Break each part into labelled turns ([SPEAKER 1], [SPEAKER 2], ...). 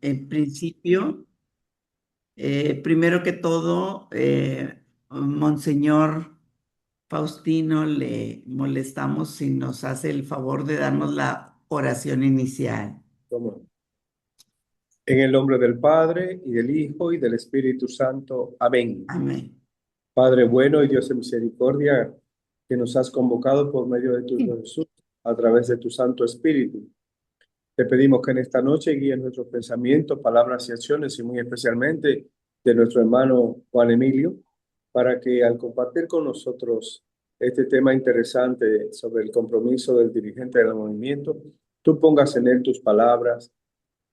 [SPEAKER 1] En principio, primero que todo, Monseñor Faustino, le molestamos si nos hace el favor de darnos la oración inicial.
[SPEAKER 2] ¿Cómo no? En el nombre del Padre, y del Hijo, y del Espíritu Santo. Amén.
[SPEAKER 1] Amén.
[SPEAKER 2] Padre bueno y Dios de misericordia, que nos has convocado por medio de tu Hijo Jesús, a través de tu Santo Espíritu. Te pedimos que en esta noche guíes nuestros pensamientos, palabras y acciones, y muy especialmente de nuestro hermano Juan Emilio, para que al compartir con nosotros este tema interesante sobre el compromiso del dirigente del movimiento, tú pongas en él tus palabras,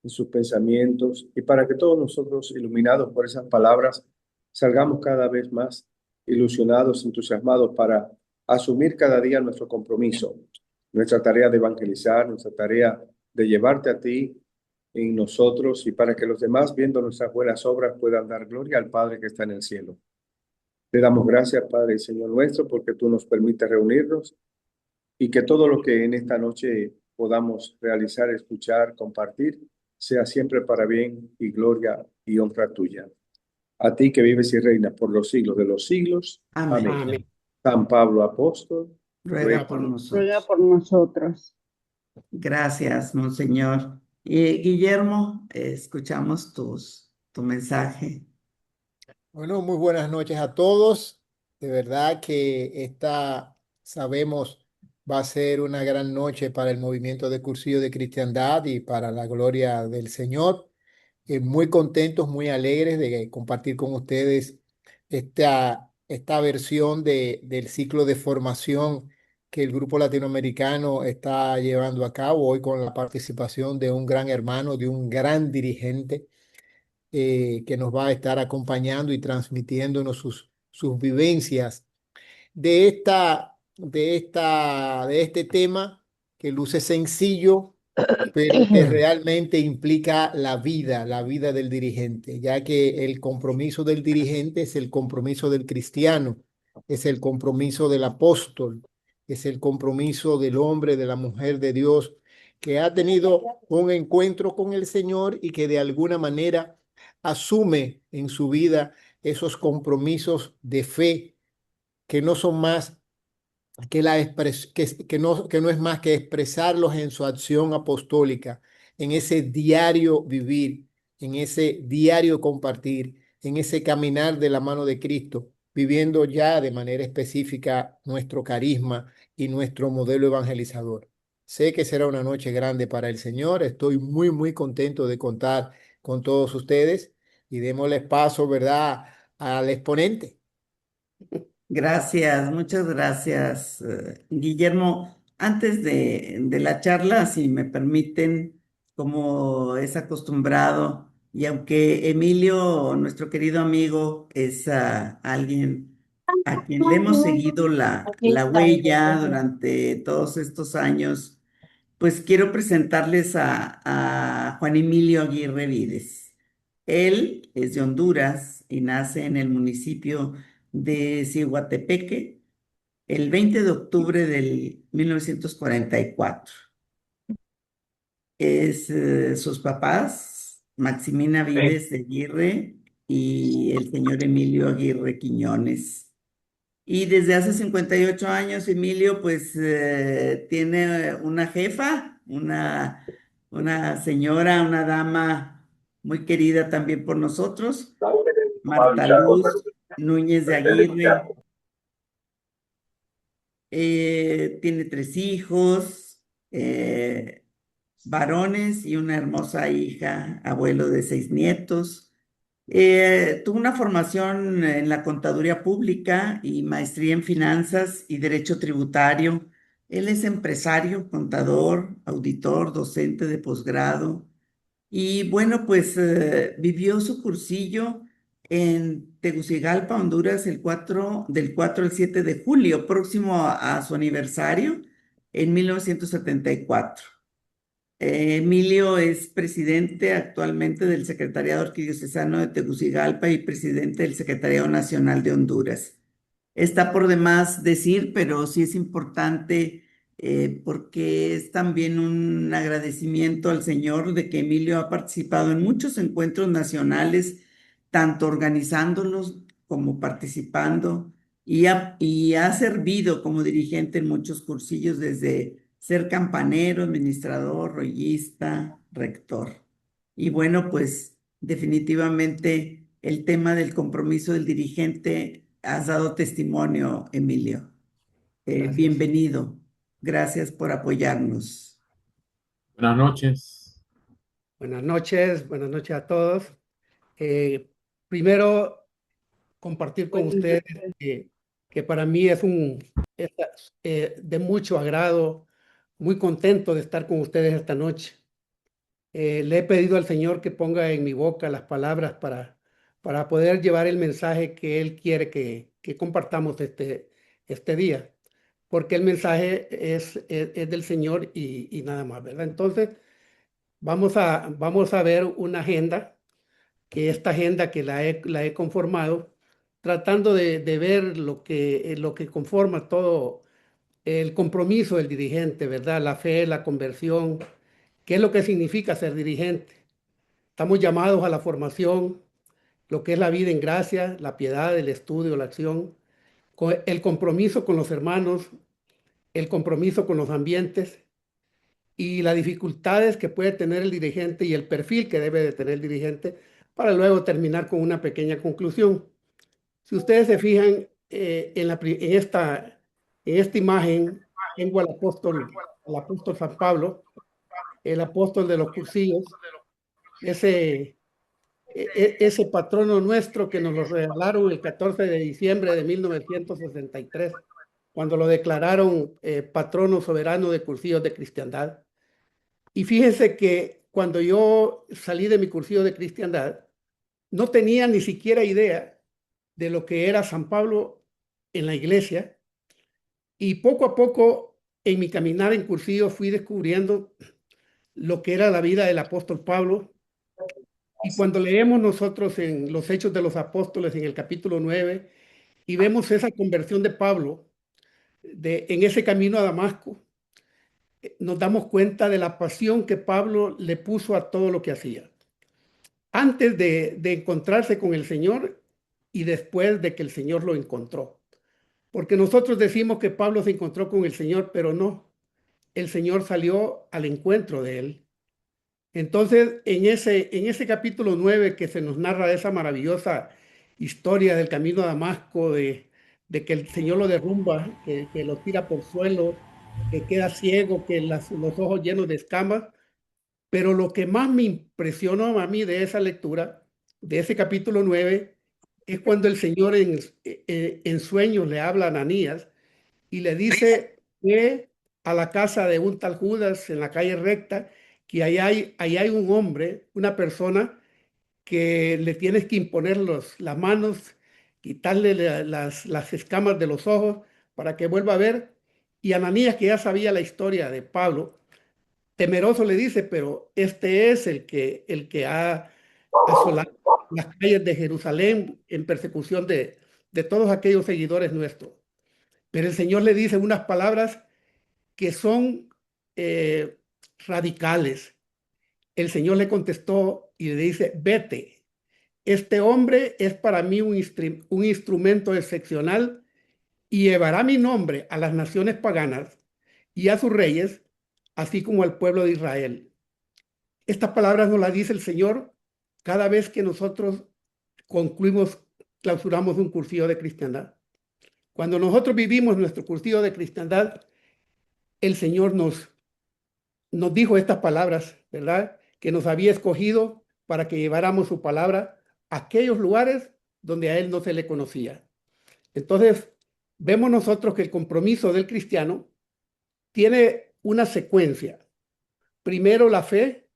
[SPEAKER 2] en sus pensamientos, y para que todos nosotros, iluminados por esas palabras, salgamos cada vez más ilusionados, entusiasmados para asumir cada día nuestro compromiso, nuestra tarea de evangelizar, nuestra tarea de llevarte a ti en nosotros, y para que los demás, viendo nuestras buenas obras, puedan dar gloria al Padre que está en el cielo. Te damos gracias, Padre y Señor nuestro, porque tú nos permites reunirnos, y que todo lo que en esta noche podamos realizar, escuchar, compartir, sea siempre para bien y gloria y honra tuya. A ti que vives y reinas por los siglos de los siglos.
[SPEAKER 1] Amén.
[SPEAKER 2] Amén. Amén. San Pablo Apóstol,
[SPEAKER 1] Ruega
[SPEAKER 2] ruega
[SPEAKER 1] por
[SPEAKER 2] por
[SPEAKER 1] nosotros.
[SPEAKER 3] Ruega por nosotros.
[SPEAKER 1] Gracias, Monseñor. Guillermo, escuchamos tu mensaje.
[SPEAKER 4] Bueno, muy buenas noches a todos. De verdad que esta, sabemos, va a ser una gran noche para el movimiento de Cursillo de Cristiandad y para la gloria del Señor. Muy contentos, muy alegres de compartir con ustedes esta versión del ciclo de formación que el Grupo Latinoamericano está llevando a cabo hoy con la participación de un gran hermano, de un gran dirigente que nos va a estar acompañando y transmitiéndonos sus vivencias de este tema que luce sencillo, pero que realmente implica la vida del dirigente, ya que el compromiso del dirigente es el compromiso del cristiano, es el compromiso del apóstol, es el compromiso del hombre, de la mujer de Dios, que ha tenido un encuentro con el Señor y que de alguna manera asume en su vida esos compromisos de fe que no son más que no es más que expresarlos en su acción apostólica, en ese diario vivir, en ese diario compartir, en ese caminar de la mano de Cristo, viviendo ya de manera específica nuestro carisma y nuestro modelo evangelizador. Sé que será una noche grande para el Señor. Estoy muy, muy contento de contar con todos ustedes y démosle paso, ¿verdad?, al exponente.
[SPEAKER 1] Gracias, muchas gracias, Guillermo. Antes de la charla, si me permiten, como es acostumbrado, y aunque Emilio, nuestro querido amigo, es alguien a quien le hemos seguido la huella durante todos estos años, pues quiero presentarles a Juan Emilio Aguirre Vides. Él es de Honduras y nace en el municipio de Cihuatepeque el 20 de octubre del 1944. Sus papás, Maximina Vides de Aguirre y el señor Emilio Aguirre Quiñones. Y desde hace 58 años, Emilio, pues tiene una jefa, una señora, una dama muy querida también por nosotros, Marta Luz Núñez de Aguirre. Tiene tres hijos, varones y una hermosa hija, abuelo de seis nietos. Tuvo una formación en la contaduría pública y maestría en finanzas y derecho tributario. Él es empresario, contador, auditor, docente de posgrado. Y bueno, pues vivió su cursillo en Tegucigalpa, Honduras, del 4 al 7 de julio, próximo a su aniversario, en 1974. Emilio es presidente actualmente del Secretariado Arquidiocesano de Tegucigalpa y presidente del Secretariado Nacional de Honduras. Está por demás decir, pero sí es importante porque es también un agradecimiento al Señor de que Emilio ha participado en muchos encuentros nacionales, tanto organizándolos como participando, y ha servido como dirigente en muchos cursillos, desde ser campanero, administrador, rollista, rector. Y bueno, pues definitivamente el tema del compromiso del dirigente, has dado testimonio, Emilio.
[SPEAKER 3] Gracias.
[SPEAKER 1] Bienvenido. Gracias por apoyarnos.
[SPEAKER 5] Buenas noches.
[SPEAKER 3] Buenas noches a todos. Primero, compartir con ustedes que para mí es, de mucho agrado, muy contento de estar con ustedes esta noche. Le he pedido al Señor que ponga en mi boca las palabras para poder llevar el mensaje que Él quiere que compartamos este día, porque el mensaje es del Señor y nada más, ¿verdad? Entonces, vamos a ver una agenda, que esta agenda que la he conformado, tratando de ver lo que conforma todo el compromiso del dirigente, ¿verdad? La fe, la conversión, qué es lo que significa ser dirigente. Estamos llamados a la formación, lo que es la vida en gracia, la piedad, el estudio, la acción, el compromiso con los hermanos, el compromiso con los ambientes y las dificultades que puede tener el dirigente y el perfil que debe de tener el dirigente, para luego terminar con una pequeña conclusión. Si ustedes se fijan en esta imagen, tengo al apóstol San Pablo, el apóstol de los cursillos, ese patrono nuestro que nos lo regalaron el 14 de diciembre de 1963, cuando lo declararon patrono soberano de cursillos de cristiandad. Y fíjense que cuando yo salí de mi cursillo de cristiandad, no tenía ni siquiera idea de lo que era San Pablo en la iglesia, y poco a poco en mi caminar en cursillo fui descubriendo lo que era la vida del apóstol Pablo. Y cuando leemos nosotros en los Hechos de los Apóstoles en el capítulo 9 y vemos esa conversión de Pablo en ese camino a Damasco, nos damos cuenta de la pasión que Pablo le puso a todo lo que hacía. Antes de encontrarse con el Señor y después de que el Señor lo encontró. Porque nosotros decimos que Pablo se encontró con el Señor, pero no. El Señor salió al encuentro de él. Entonces, en ese capítulo 9 que se nos narra esa maravillosa historia del camino a Damasco, de que el Señor lo derrumba, que lo tira por suelo, que queda ciego, que los ojos llenos de escamas. Pero lo que más me impresionó a mí de esa lectura, de ese capítulo 9, es cuando el Señor en sueños le habla a Ananías y le dice que a la casa de un tal Judas en la calle recta, que ahí hay un hombre, una persona que le tienes que imponer las manos, quitarle las escamas de los ojos para que vuelva a ver. Y Ananías, que ya sabía la historia de Pablo, temeroso le dice, pero este es el que ha asolado las calles de Jerusalén en persecución de todos aquellos seguidores nuestros. Pero el Señor le dice unas palabras que son eh, radicales. El Señor le contestó y le dice, vete, este hombre es para mí un instrumento excepcional y llevará mi nombre a las naciones paganas y a sus reyes, así como al pueblo de Israel. Estas palabras nos las dice el Señor cada vez que nosotros concluimos, clausuramos un cursillo de cristiandad. Cuando nosotros vivimos nuestro cursillo de cristiandad, el Señor nos dijo estas palabras, ¿verdad? Que nos había escogido para que lleváramos su palabra a aquellos lugares donde a Él no se le conocía. Entonces, vemos nosotros que el compromiso del cristiano tiene una secuencia. Primero la fe,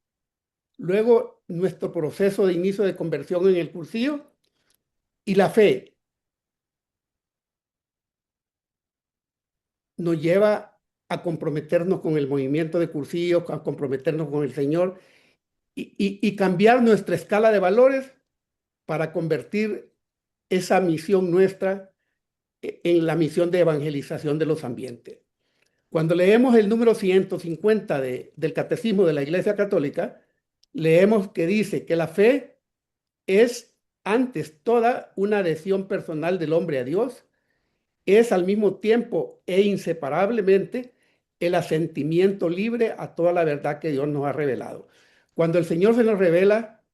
[SPEAKER 3] luego nuestro proceso de inicio de conversión en el cursillo, y la fe nos lleva a comprometernos con el movimiento de cursillo, a comprometernos con el Señor y cambiar nuestra escala de valores para convertir esa misión nuestra en la misión de evangelización de los ambientes. Cuando leemos el número 150 del Catecismo de la Iglesia Católica, leemos que dice que la fe es antes toda una adhesión personal del hombre a Dios, es al mismo tiempo e inseparablemente el asentimiento libre a toda la verdad que Dios nos ha revelado. Cuando el Señor se nos revela,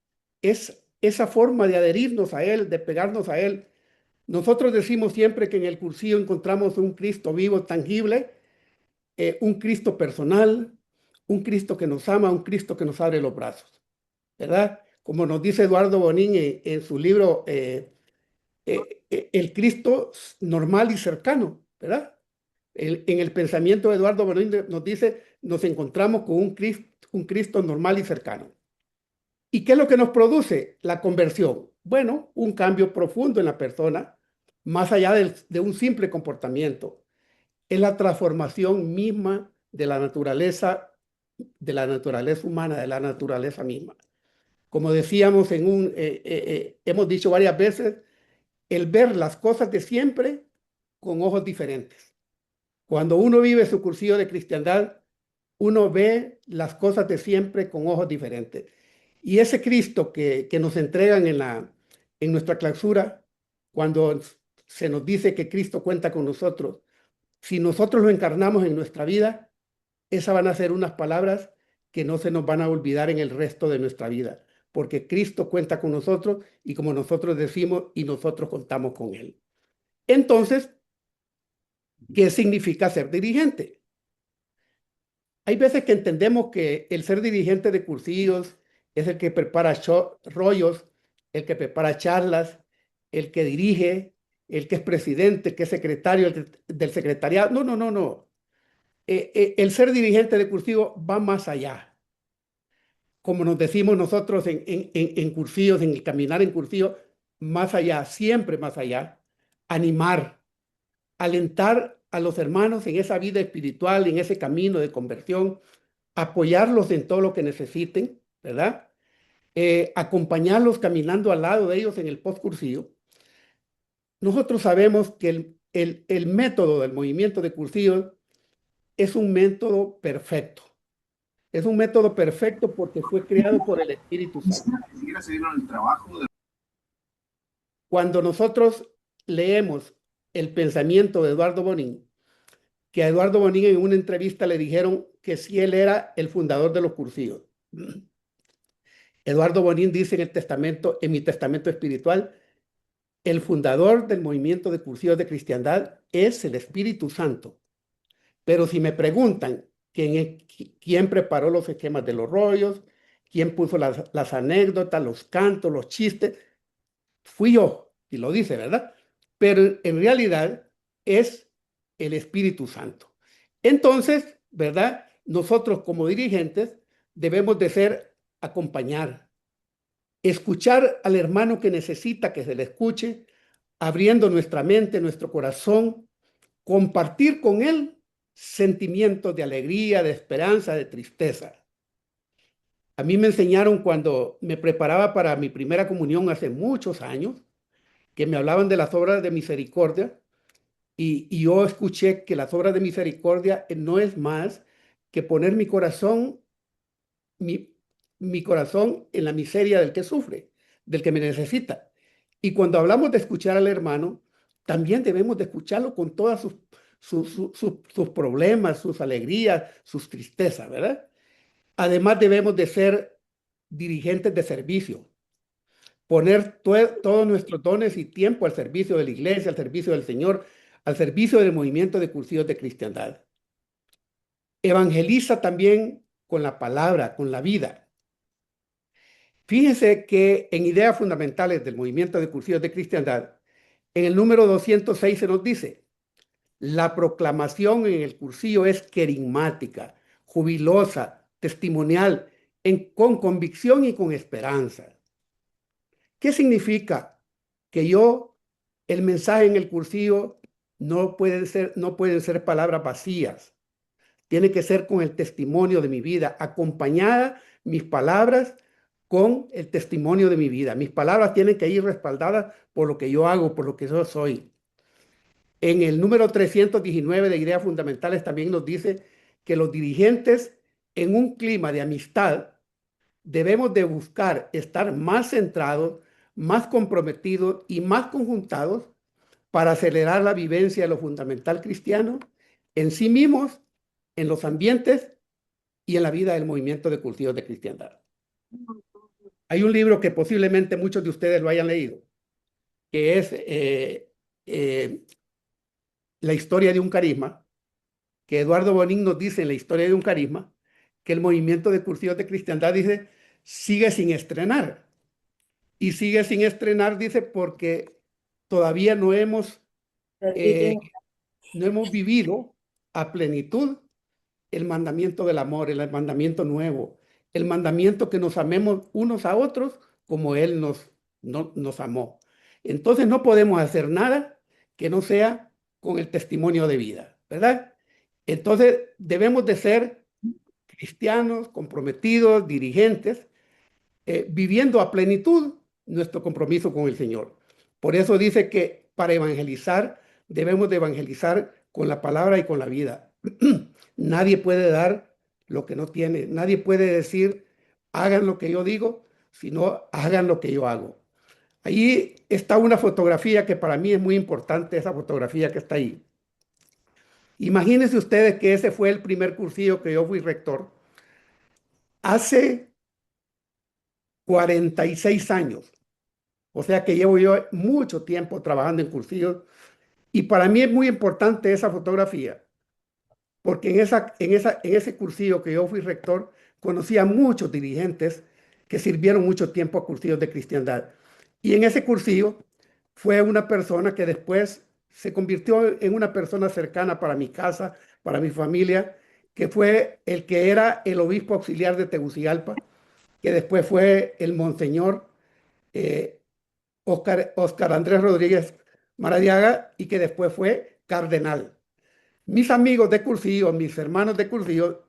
[SPEAKER 3] es esa forma de adherirnos a Él, de pegarnos a Él. Nosotros decimos siempre que en el cursillo encontramos un Cristo vivo, tangible, un Cristo personal, un Cristo que nos ama, un Cristo que nos abre los brazos, ¿verdad? Como nos dice Eduardo Bonín en su libro El Cristo normal y cercano, ¿verdad? En el pensamiento de Eduardo Bonín nos dice, nos encontramos con un Cristo normal y cercano. ¿Y qué es lo que nos produce la conversión? Bueno, un cambio profundo en la persona, más allá de un simple comportamiento. Es la transformación misma de la naturaleza humana, de la naturaleza misma. Como decíamos hemos dicho varias veces, el ver las cosas de siempre con ojos diferentes. Cuando uno vive su cursillo de cristiandad, uno ve las cosas de siempre con ojos diferentes. Y ese Cristo que nos entregan en nuestra clausura, cuando se nos dice que Cristo cuenta con nosotros, si nosotros lo encarnamos en nuestra vida, esas van a ser unas palabras que no se nos van a olvidar en el resto de nuestra vida, porque Cristo cuenta con nosotros y como nosotros decimos, y nosotros contamos con Él. Entonces, ¿qué significa ser dirigente? Hay veces que entendemos que el ser dirigente de cursillos es el que prepara rollos, el que prepara charlas, el que dirige, el que es presidente, el que es secretario del secretariado. No, no, no, no. El ser dirigente de cursillo va más allá. Como nos decimos nosotros en cursillos, en el caminar en cursillo, más allá, siempre más allá. Animar, alentar a los hermanos en esa vida espiritual, en ese camino de conversión, apoyarlos en todo lo que necesiten, ¿verdad? Acompañarlos caminando al lado de ellos en el postcursillo. Nosotros sabemos que el método del movimiento de cursillo es un método perfecto. Es un método perfecto porque fue creado por el Espíritu Santo. Cuando nosotros leemos el pensamiento de Eduardo Bonín, que a Eduardo Bonín en una entrevista le dijeron que si él era el fundador de los cursillos. Eduardo Bonín dice en mi testamento espiritual, el fundador del movimiento de cursillos de cristiandad es el Espíritu Santo. Pero si me preguntan quién preparó los esquemas de los rollos, quién puso las anécdotas, los cantos, los chistes, fui yo, y lo dice, ¿verdad? Pero en realidad es el Espíritu Santo. Entonces, ¿verdad? Nosotros como dirigentes debemos de acompañar, escuchar al hermano que necesita que se le escuche, abriendo nuestra mente, nuestro corazón, compartir con él sentimientos de alegría, de esperanza, de tristeza. A mí me enseñaron cuando me preparaba para mi primera comunión hace muchos años, que me hablaban de las obras de misericordia, y yo escuché que las obras de misericordia no es más que poner mi corazón en la miseria del que sufre, del que me necesita. Y cuando hablamos de escuchar al hermano, también debemos de escucharlo con todas sus problemas, sus alegrías, sus tristezas, ¿verdad? Además debemos de ser dirigentes de servicio, poner todos nuestros dones y tiempo al servicio de la iglesia, al servicio del Señor, al servicio del movimiento de cursillos de cristiandad. Evangeliza también con la palabra, con la vida. Fíjense que en ideas fundamentales del movimiento de cursillos de cristiandad, en el número 206 se nos dice, la proclamación en el cursillo es querigmática, jubilosa, testimonial, con convicción y con esperanza. ¿Qué significa? Que el mensaje en el cursillo no pueden ser palabras vacías. Tiene que ser con el testimonio de mi vida, acompañada mis palabras con el testimonio de mi vida. Mis palabras tienen que ir respaldadas por lo que yo hago, por lo que yo soy. En el número 319 de Ideas Fundamentales también nos dice que los dirigentes en un clima de amistad debemos de buscar estar más centrados, más comprometidos y más conjuntados para acelerar la vivencia de lo fundamental cristiano en sí mismos, en los ambientes y en la vida del movimiento de cultivos de cristiandad. Hay un libro que posiblemente muchos de ustedes lo hayan leído, que es La historia de un carisma, que Eduardo Bonin nos dice en La historia de un carisma, que el movimiento de cultivos de cristiandad dice, sigue sin estrenar. Y sigue sin estrenar, dice, porque todavía eh, no hemos vivido a plenitud el mandamiento del amor, el mandamiento nuevo, el mandamiento que nos amemos unos a otros como Él nos amó. Entonces no podemos hacer nada que no sea con el testimonio de vida, ¿verdad? Entonces debemos de ser cristianos, comprometidos, dirigentes, viviendo a plenitud nuestro compromiso con el Señor. Por eso dice que para evangelizar debemos de evangelizar con la palabra y con la vida. Nadie puede dar lo que no tiene. Nadie puede decir, hagan lo que yo digo, sino hagan lo que yo hago. Ahí está una fotografía que para mí es muy importante, esa fotografía que está ahí. Imagínense ustedes que ese fue el primer cursillo que yo fui rector. Hace 46 años. O sea que llevo yo mucho tiempo trabajando en cursillos y para mí es muy importante esa fotografía, porque en ese cursillo que yo fui rector, conocí a muchos dirigentes que sirvieron mucho tiempo a cursillos de cristiandad. Y en ese cursillo fue una persona que después se convirtió en una persona cercana para mi casa, para mi familia, que fue el que era el obispo auxiliar de Tegucigalpa, que después fue el monseñor eh, Oscar Andrés Rodríguez Maradiaga y que después fue cardenal. Mis amigos de cursillo, mis hermanos de cursillo,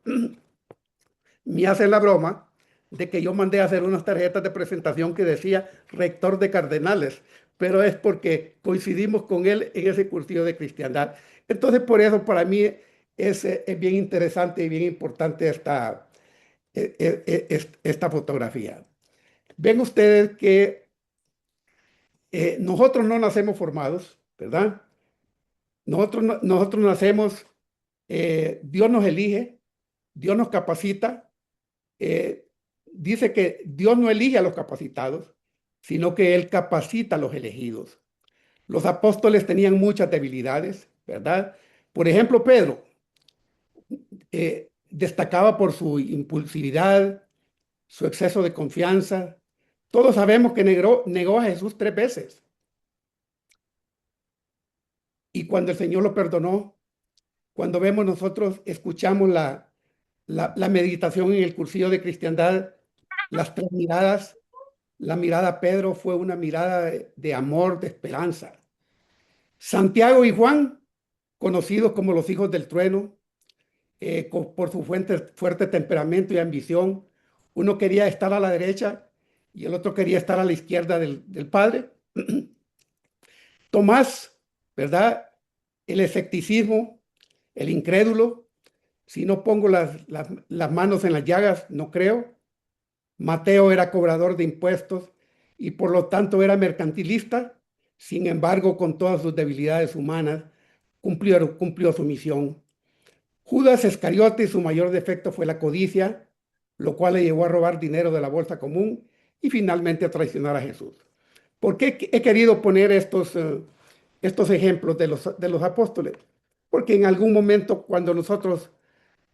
[SPEAKER 3] me hacen la broma de que yo mandé a hacer unas tarjetas de presentación que decía rector de cardenales, pero es porque coincidimos con él en ese cursillo de cristiandad. Entonces, por eso para mí es bien interesante y bien importante esta fotografía. Ven ustedes que nosotros no nacemos formados, ¿verdad? Nosotros nacemos, Dios nos elige, Dios nos capacita. Dice que Dios no elige a los capacitados, sino que Él capacita a los elegidos. Los apóstoles tenían muchas debilidades, ¿verdad? Por ejemplo, Pedro destacaba por su impulsividad, su exceso de confianza. Todos sabemos que negó a Jesús 3 veces. Y cuando el Señor lo perdonó, cuando vemos nosotros, escuchamos la meditación en el cursillo de cristiandad, las 3 miradas, la mirada a Pedro fue una mirada de amor, de esperanza. Santiago y Juan, conocidos como los hijos del trueno, por su fuerte temperamento y ambición, uno quería estar a la derecha y el otro quería estar a la izquierda del Padre. Tomás, ¿verdad? El escepticismo, el incrédulo, si no pongo las manos en las llagas, no creo. Mateo era cobrador de impuestos y por lo tanto era mercantilista. Sin embargo, con todas sus debilidades humanas, cumplió su misión. Judas Iscariote, su mayor defecto fue la codicia, lo cual le llevó a robar dinero de la bolsa común y finalmente a traicionar a Jesús. ¿Por qué he querido poner estos ejemplos de los apóstoles? Porque en algún momento cuando nosotros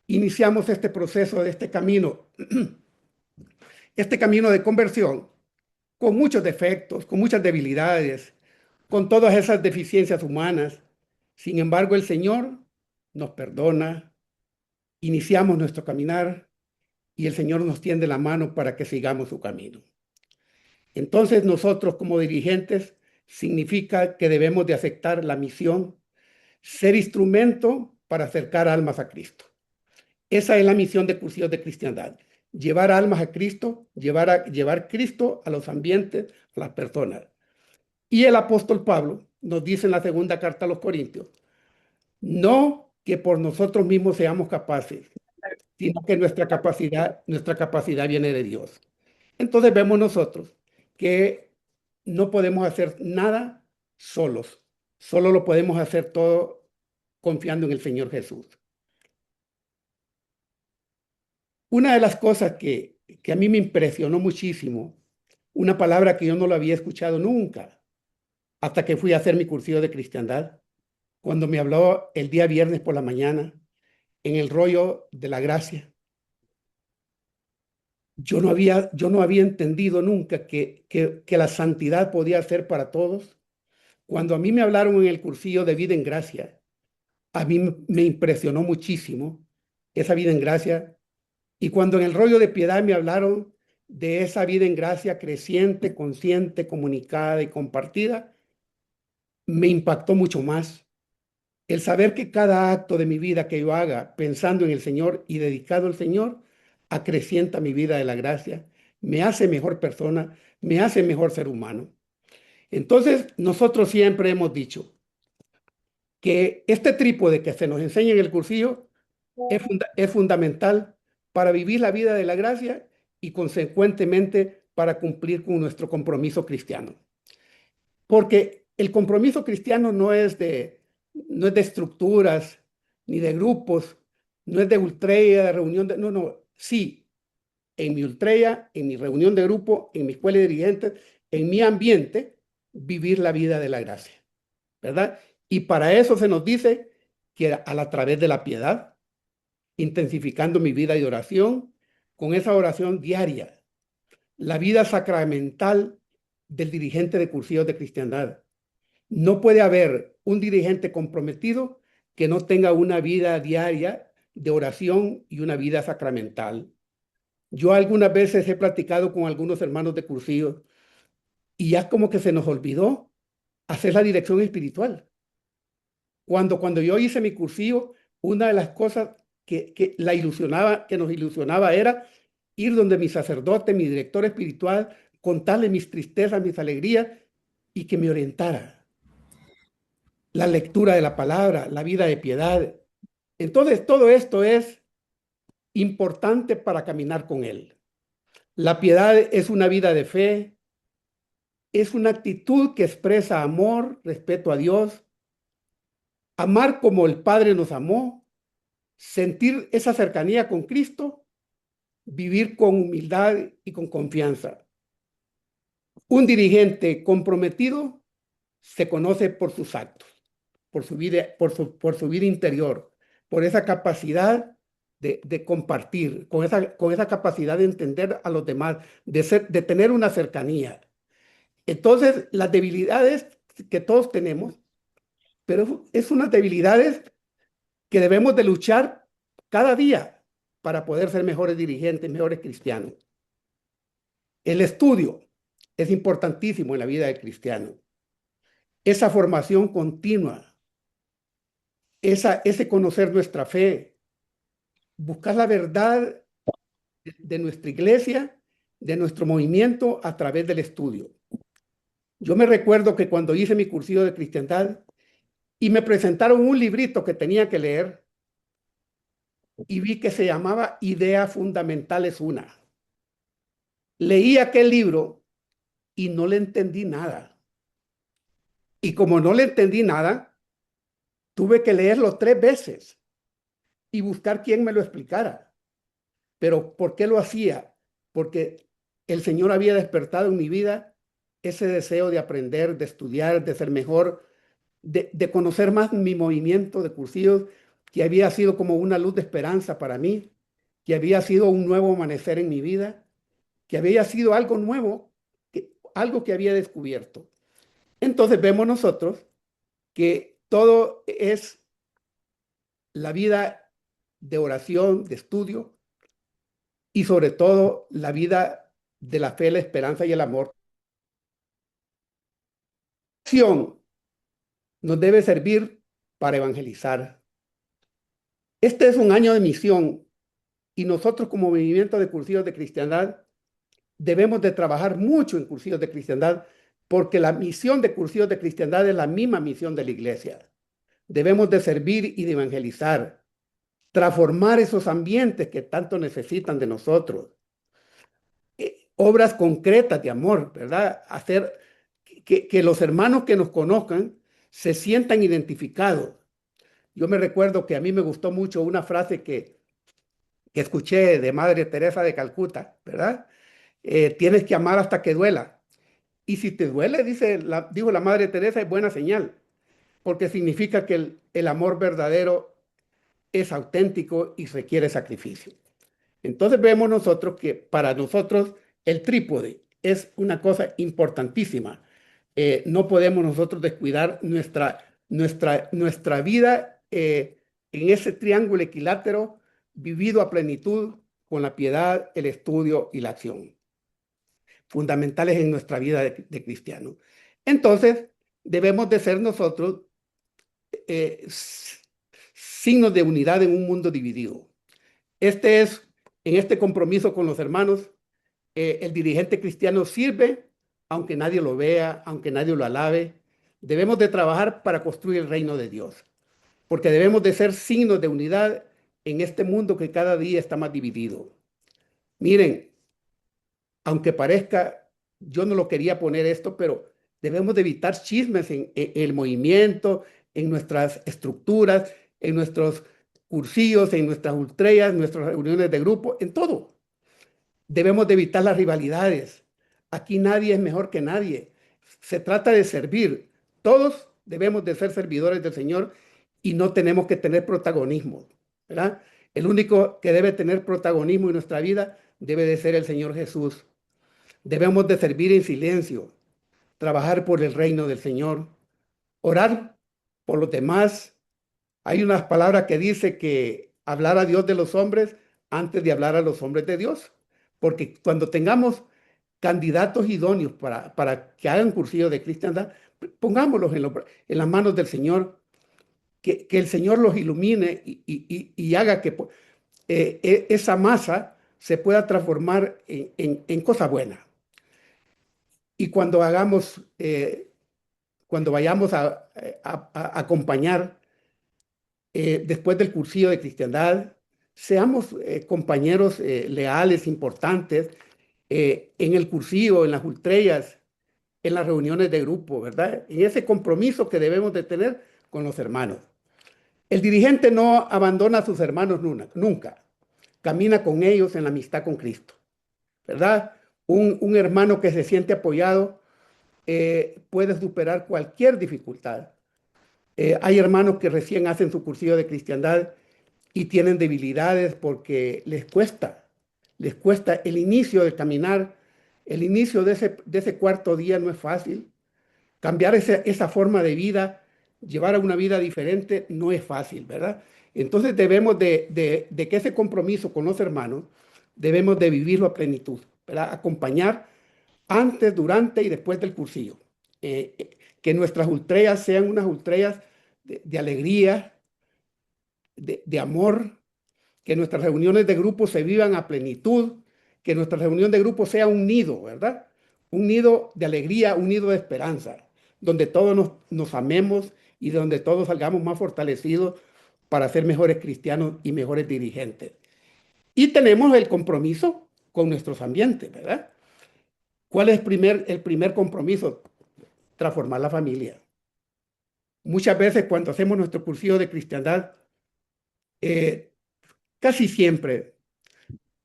[SPEAKER 3] iniciamos este proceso, de este camino de conversión, con muchos defectos, con muchas debilidades, con todas esas deficiencias humanas, sin embargo el Señor nos perdona, iniciamos nuestro caminar y el Señor nos tiende la mano para que sigamos su camino. Entonces nosotros como dirigentes significa que debemos de aceptar la misión, ser instrumento para acercar almas a Cristo. Esa es la misión de Cursillos de Cristiandad, llevar almas a Cristo, llevar Cristo a los ambientes, a las personas. Y el apóstol Pablo nos dice en la segunda carta a los Corintios, no que por nosotros mismos seamos capaces, sino que nuestra capacidad viene de Dios. Entonces vemos nosotros que no podemos hacer nada solos, solo lo podemos hacer todo confiando en el Señor Jesús. Una de las cosas que a mí me impresionó muchísimo, una palabra que yo no lo había escuchado nunca, hasta que fui a hacer mi cursillo de cristiandad, cuando me habló el día viernes por la mañana, en el rollo de la gracia. Yo no había entendido nunca que la santidad podía ser para todos. Cuando a mí me hablaron en el cursillo de vida en gracia, a mí me impresionó muchísimo esa vida en gracia. Y cuando en el rollo de piedad me hablaron de esa vida en gracia creciente, consciente, comunicada y compartida, me impactó mucho más. El saber que cada acto de mi vida que yo haga pensando en el Señor y dedicado al Señor, acrecienta mi vida de la gracia, me hace mejor persona, me hace mejor ser humano. Entonces, nosotros siempre hemos dicho que este trípode que se nos enseña en el cursillo es fundamental para vivir la vida de la gracia y consecuentemente para cumplir con nuestro compromiso cristiano. Porque el compromiso cristiano no es de estructuras, ni de grupos, no es de ultreya, de reunión, no, sí, en mi ultreya, en mi reunión de grupo, en mi escuela de dirigentes, en mi ambiente, vivir la vida de la gracia, ¿verdad? Y para eso se nos dice que a través de la piedad, intensificando mi vida de oración, con esa oración diaria, la vida sacramental del dirigente de cursillos de cristiandad. No puede haber un dirigente comprometido que no tenga una vida diaria de oración y una vida sacramental. Yo algunas veces he platicado con algunos hermanos de cursillos y ya como que se nos olvidó hacer la dirección espiritual. Cuando yo hice mi cursillo, una de las cosas que nos ilusionaba era ir donde mi sacerdote, mi director espiritual, contarle mis tristezas, mis alegrías y que me orientara. La lectura de la palabra, la vida de piedad. Entonces, todo esto es importante para caminar con Él. La piedad es una vida de fe, es una actitud que expresa amor, respeto a Dios, amar como el Padre nos amó, sentir esa cercanía con Cristo, vivir con humildad y con confianza. Un dirigente comprometido se conoce por sus actos, por su vida interior, por esa capacidad de compartir, con esa capacidad de entender a los demás, de tener una cercanía. Entonces, las debilidades que todos tenemos, pero es unas debilidades que debemos de luchar cada día para poder ser mejores dirigentes, mejores cristianos. El estudio es importantísimo en la vida del cristiano. Esa formación continua, ese conocer nuestra fe, buscar la verdad de nuestra iglesia, de nuestro movimiento a través del estudio. Yo me recuerdo que cuando hice mi cursillo de cristiandad y me presentaron un librito que tenía que leer y vi que se llamaba Idea Fundamental es una. Leí aquel libro y no le entendí nada. Y como no le entendí nada, tuve que leerlo 3 veces y buscar quien me lo explicara. Pero ¿por qué lo hacía? Porque el Señor había despertado en mi vida ese deseo de aprender, de estudiar, de ser mejor, de conocer más mi movimiento de cursillos, que había sido como una luz de esperanza para mí, que había sido un nuevo amanecer en mi vida, que había sido algo nuevo, algo que había descubierto. Entonces vemos nosotros que todo es la vida de oración, de estudio y sobre todo la vida de la fe, la esperanza y el amor. La acción nos debe servir para evangelizar. Este es un año de misión y nosotros como movimiento de cursillos de cristiandad debemos de trabajar mucho en cursillos de cristiandad porque la misión de Cursivos de Cristiandad es la misma misión de la iglesia. Debemos de servir y de evangelizar, transformar esos ambientes que tanto necesitan de nosotros. Obras concretas de amor, ¿verdad? Hacer que los hermanos que nos conozcan se sientan identificados. Yo me recuerdo que a mí me gustó mucho una frase que escuché de Madre Teresa de Calcuta, ¿verdad? Tienes que amar hasta que duela. Y si te duele, dijo la Madre Teresa, es buena señal, porque significa que el amor verdadero es auténtico y requiere sacrificio. Entonces vemos nosotros que para nosotros el trípode es una cosa importantísima. No podemos nosotros descuidar nuestra vida en ese triángulo equilátero vivido a plenitud con la piedad, el estudio y la acción, fundamentales en nuestra vida de cristiano. Entonces, debemos de ser nosotros signos de unidad en un mundo dividido. En este compromiso con los hermanos, el dirigente cristiano sirve, aunque nadie lo vea, aunque nadie lo alabe. Debemos de trabajar para construir el reino de Dios, porque debemos de ser signos de unidad en este mundo que cada día está más dividido. Miren, aunque parezca, yo no lo quería poner esto, pero debemos de evitar chismes en el movimiento, en nuestras estructuras, en nuestros cursillos, en nuestras ultreas, en nuestras reuniones de grupo, en todo. Debemos de evitar las rivalidades. Aquí nadie es mejor que nadie. Se trata de servir. Todos debemos de ser servidores del Señor y no tenemos que tener protagonismo, ¿verdad? El único que debe tener protagonismo en nuestra vida debe de ser el Señor Jesús. Debemos de servir en silencio, trabajar por el reino del Señor, orar por los demás. Hay unas palabras que dice que hablar a Dios de los hombres antes de hablar a los hombres de Dios. Porque cuando tengamos candidatos idóneos para que hagan cursillo de cristiandad, pongámoslos en las manos del Señor, que el Señor los ilumine y haga que esa masa se pueda transformar en cosa buena. Y cuando vayamos a acompañar después del cursillo de cristiandad, seamos compañeros leales, importantes, en el cursillo, en las ultrellas, en las reuniones de grupo, ¿verdad? En ese compromiso que debemos de tener con los hermanos. El dirigente no abandona a sus hermanos nunca. Camina con ellos en la amistad con Cristo, ¿verdad? Un hermano que se siente apoyado puede superar cualquier dificultad. Hay hermanos que recién hacen su cursillo de cristiandad y tienen debilidades porque les cuesta el inicio del caminar, el inicio de ese cuarto día no es fácil. Cambiar esa forma de vida, llevar a una vida diferente, no es fácil, ¿verdad? Entonces debemos de que ese compromiso con los hermanos, debemos de vivirlo a plenitud, ¿verdad? Acompañar antes, durante y después del cursillo. Que nuestras ultreas sean unas ultreas de alegría, de amor, que nuestras reuniones de grupo se vivan a plenitud, que nuestra reunión de grupo sea un nido, ¿verdad? Un nido de alegría, un nido de esperanza, donde todos nos amemos y donde todos salgamos más fortalecidos para ser mejores cristianos y mejores dirigentes. Y tenemos el compromiso con nuestros ambientes, ¿verdad? ¿Cuál es el primer compromiso? Transformar la familia. Muchas veces cuando hacemos nuestro cursillo de cristiandad, casi siempre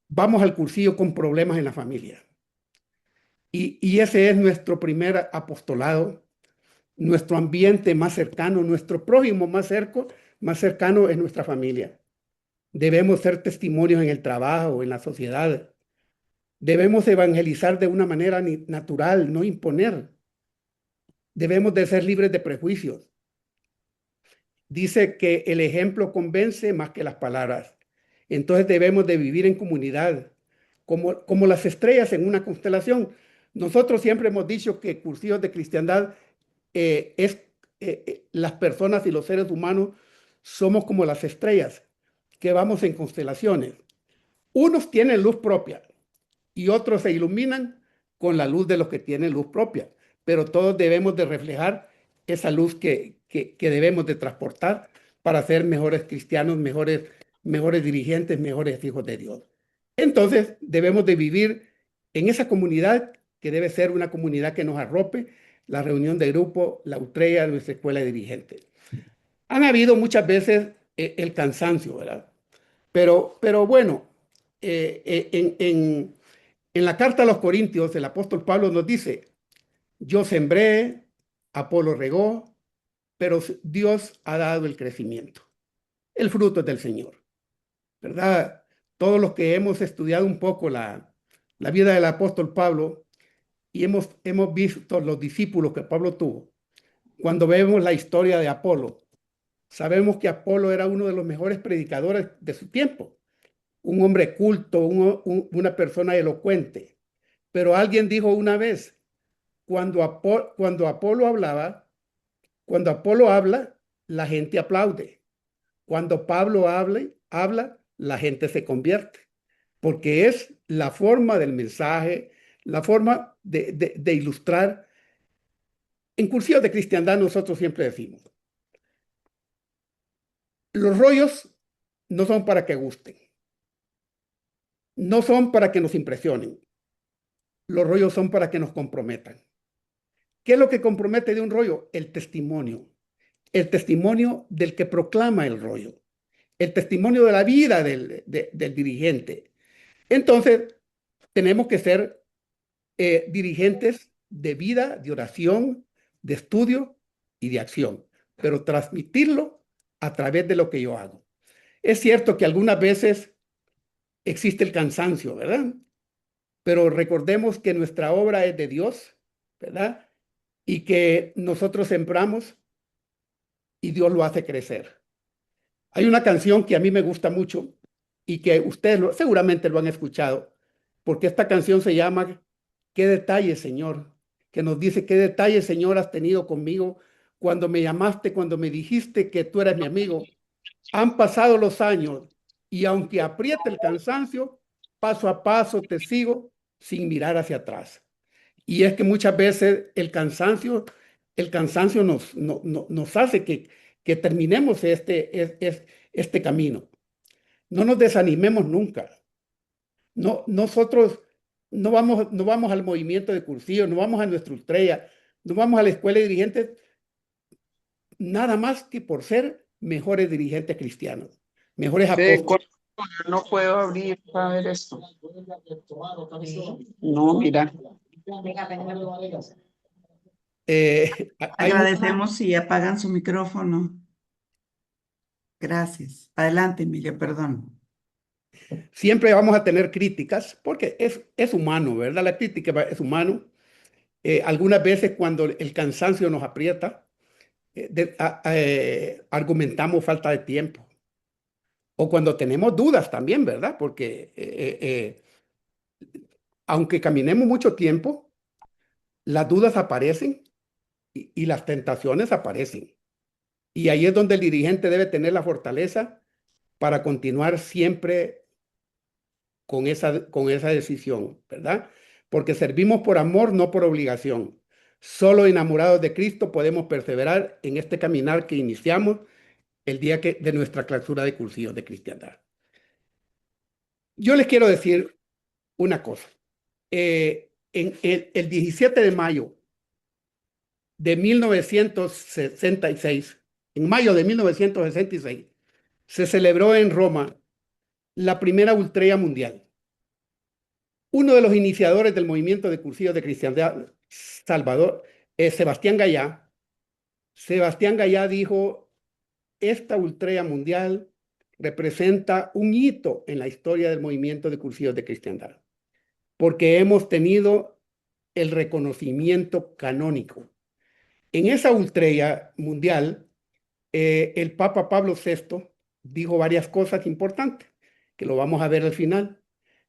[SPEAKER 3] vamos al cursillo con problemas en la familia. Y ese es nuestro primer apostolado, nuestro ambiente más cercano, nuestro prójimo más cercano es nuestra familia. Debemos ser testimonios en el trabajo, en la sociedad. Debemos evangelizar de una manera natural, no imponer. Debemos de ser libres de prejuicios. Dice que el ejemplo convence más que las palabras. Entonces debemos de vivir en comunidad, como las estrellas en una constelación. Nosotros siempre hemos dicho que cursillos de cristiandad las personas y los seres humanos somos como las estrellas que vamos en constelaciones. Unos tienen luz propia y otros se iluminan con la luz de los que tienen luz propia. pero todos debemos de reflejar esa luz que debemos de transportar para ser mejores cristianos, mejores dirigentes, mejores hijos de Dios. Entonces, debemos de vivir en esa comunidad que debe ser una comunidad que nos arrope, la reunión de grupo, la Utrera, nuestra escuela de dirigentes. Han habido muchas veces el cansancio, ¿verdad? Pero bueno, en la carta a los Corintios, el apóstol Pablo nos dice, yo sembré, Apolo regó, pero Dios ha dado el crecimiento. El fruto es del Señor, ¿verdad? Todos los que hemos estudiado un poco la vida del apóstol Pablo y hemos visto los discípulos que Pablo tuvo, cuando vemos la historia de Apolo, sabemos que Apolo era uno de los mejores predicadores de su tiempo, un hombre culto, una persona elocuente. Pero alguien dijo una vez, cuando Apolo hablaba, cuando Apolo habla, la gente aplaude. Cuando Pablo habla, la gente se convierte, porque es la forma del mensaje, la forma de ilustrar. En Cursillos de Cristiandad nosotros siempre decimos, los rollos no son para que gusten, no son para que nos impresionen, los rollos son para que nos comprometan. ¿Qué es lo que compromete de un rollo? El testimonio del que proclama el rollo, el testimonio de la vida del dirigente. Entonces, tenemos que ser dirigentes de vida, de oración, de estudio y de acción, pero transmitirlo a través de lo que yo hago. Es cierto que algunas veces existe el cansancio, ¿verdad? Pero recordemos que nuestra obra es de Dios, ¿verdad? Y que nosotros sembramos y Dios lo hace crecer. Hay una canción que a mí me gusta mucho y que ustedes seguramente lo han escuchado, porque esta canción se llama ¿Qué detalle, Señor? Que nos dice, ¿qué detalle, Señor, has tenido conmigo cuando me llamaste, cuando me dijiste que tú eras mi amigo? Han pasado los años y aunque apriete el cansancio, paso a paso te sigo sin mirar hacia atrás. Y es que muchas veces el cansancio nos hace que terminemos este camino. No nos desanimemos nunca. No, nosotros no vamos al movimiento de cursillo, no vamos a nuestra estrella, no vamos a la escuela de dirigentes, nada más que por ser mejores dirigentes cristianos, mejores apóstoles.
[SPEAKER 6] No puedo abrir para ver esto. No, mira.
[SPEAKER 3] Hay
[SPEAKER 1] Agradecemos si apagan su micrófono. Gracias. Adelante, Emilia, perdón.
[SPEAKER 3] Siempre vamos a tener críticas, porque es humano, ¿verdad? La crítica es humano. Algunas veces cuando el cansancio nos aprieta, argumentamos falta de tiempo. O cuando tenemos dudas también, ¿verdad? Porque aunque caminemos mucho tiempo, las dudas aparecen y las tentaciones aparecen. Y ahí es donde el dirigente debe tener la fortaleza para continuar siempre con esa decisión, ¿verdad? Porque servimos por amor, no por obligación. Solo enamorados de Cristo podemos perseverar en este caminar que iniciamos el día de nuestra clausura de cursillos de cristiandad. Yo les quiero decir una cosa. En el 17 de mayo de 1966, en mayo de 1966, se celebró en Roma la primera Ultrea mundial. Uno de los iniciadores del movimiento de cursillos de cristiandad, Sebastián Gallá dijo, esta Ultrea mundial representa un hito en la historia del movimiento de cursillos de cristiandad, porque hemos tenido el reconocimiento canónico. En esa Ultrea mundial, el Papa Pablo VI dijo varias cosas importantes, que lo vamos a ver al final.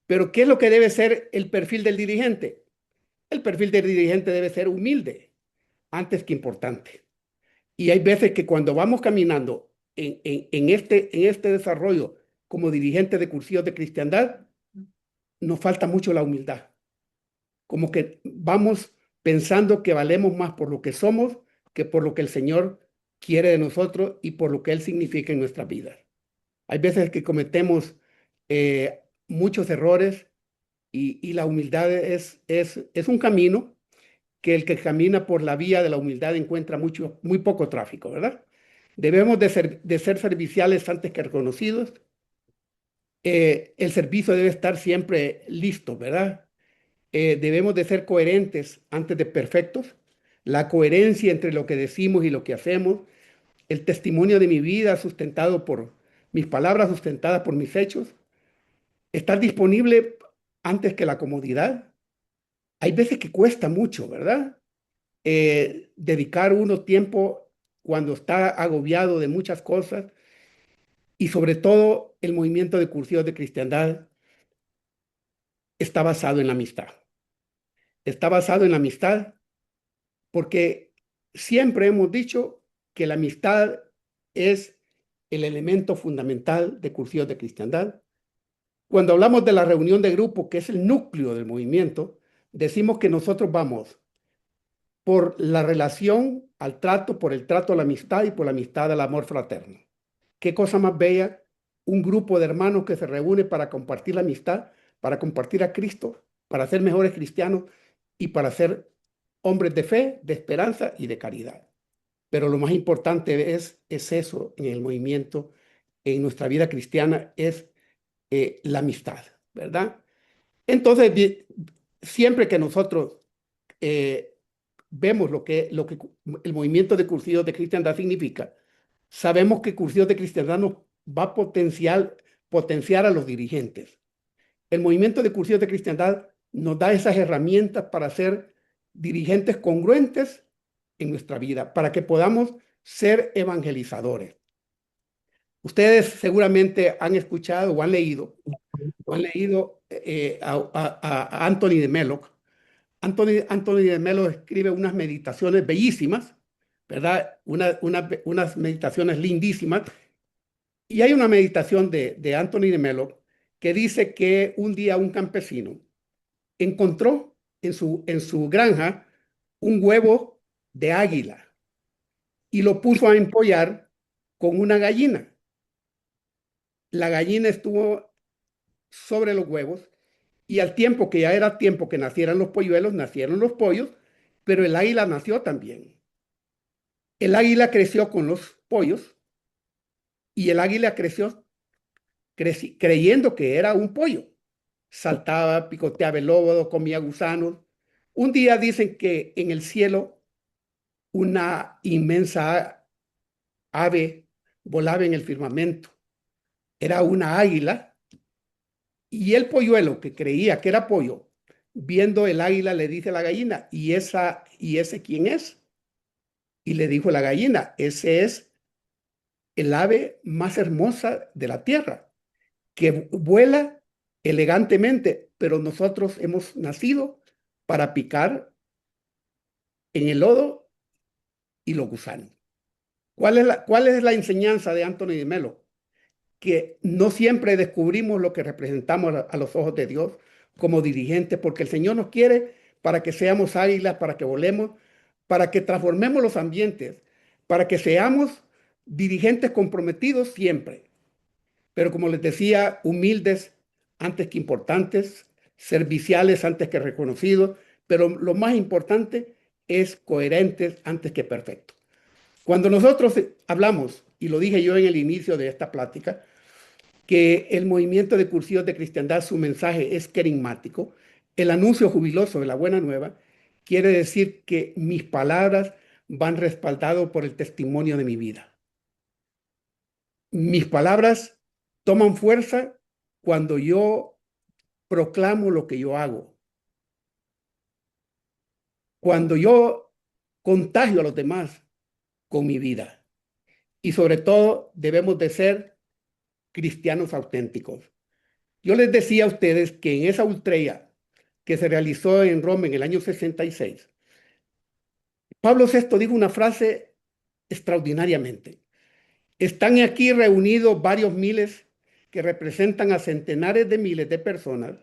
[SPEAKER 3] Pero ¿qué es lo que debe ser el perfil del dirigente? El perfil del dirigente debe ser humilde, antes que importante. Y hay veces que cuando vamos caminando en este desarrollo como dirigente de cursillos de cristiandad, nos falta mucho la humildad. Como que vamos pensando que valemos más por lo que somos que por lo que el Señor quiere de nosotros y por lo que Él significa en nuestras vidas. Hay veces que cometemos muchos errores y la humildad es un camino que el que camina por la vía de la humildad encuentra muy poco tráfico, ¿verdad? Debemos de ser serviciales antes que reconocidos. El servicio debe estar siempre listo, ¿verdad? Debemos de ser coherentes antes de perfectos. La coherencia entre lo que decimos y lo que hacemos, el testimonio de mi vida sustentado por mis palabras, sustentadas por mis hechos, estar disponible antes que la comodidad. Hay veces que cuesta mucho, ¿verdad? Dedicar uno tiempo cuando está agobiado de muchas cosas y sobre todo el movimiento de cursivos de cristiandad está basado en la amistad. Está basado en la amistad porque siempre hemos dicho que la amistad es el elemento fundamental de cursivos de cristiandad. Cuando hablamos de la reunión de grupo, que es el núcleo del movimiento, decimos que nosotros vamos por la relación al trato, por el trato a la amistad y por la amistad al amor fraterno. Qué cosa más bella, un grupo de hermanos que se reúne para compartir la amistad, para compartir a Cristo, para ser mejores cristianos y para ser hombres de fe, de esperanza y de caridad. Pero lo más importante es eso en el movimiento, en nuestra vida cristiana, es la amistad, ¿verdad? Entonces, siempre que nosotros eh, vemos lo que el movimiento de cursivos de cristiandad significa, sabemos que cursivos de cristiandad nos va a potenciar a los dirigentes. El movimiento de cursivos de cristiandad nos da esas herramientas para ser dirigentes congruentes en nuestra vida, para que podamos ser evangelizadores. Ustedes seguramente han escuchado o han leído a Anthony de Mello. Anthony de Mello escribe unas meditaciones bellísimas, ¿verdad? Unas meditaciones lindísimas. Y hay una meditación de Anthony de Mello que dice que un día un campesino encontró en su granja un huevo de águila y lo puso a empollar con una gallina. La gallina estuvo sobre los huevos y al tiempo que ya era tiempo que nacieran los polluelos, nacieron los pollos, pero el águila nació también. El águila creció con los pollos y el águila creció creyendo que era un pollo. Saltaba, picoteaba el lobo, comía gusanos. Un día dicen que en el cielo una inmensa ave volaba en el firmamento. Era una águila y el polluelo que creía que era pollo, viendo el águila le dice a la gallina, ¿y ese quién es? Y le dijo la gallina, ese es el ave más hermosa de la tierra, que vuela elegantemente, pero nosotros hemos nacido para picar en el lodo y los gusanos. ¿Cuál es la enseñanza de Anthony de Mello? Que no siempre descubrimos lo que representamos a los ojos de Dios como dirigentes, porque el Señor nos quiere para que seamos águilas, para que volemos, para que transformemos los ambientes, para que seamos dirigentes comprometidos siempre. Pero como les decía, humildes antes que importantes, serviciales antes que reconocidos, pero lo más importante es coherentes antes que perfectos. Cuando nosotros hablamos, y lo dije yo en el inicio de esta plática, que el movimiento de cursivos de cristiandad, su mensaje es querigmático, el anuncio jubiloso de la buena nueva, quiere decir que mis palabras van respaldadas por el testimonio de mi vida. Mis palabras toman fuerza cuando yo proclamo lo que yo hago. Cuando yo contagio a los demás con mi vida. Y sobre todo debemos de ser cristianos auténticos. Yo les decía a ustedes que en esa ultreya que se realizó en Roma en el año 66, Pablo VI dijo una frase extraordinariamente. Están aquí reunidos varios miles que representan a centenares de miles de personas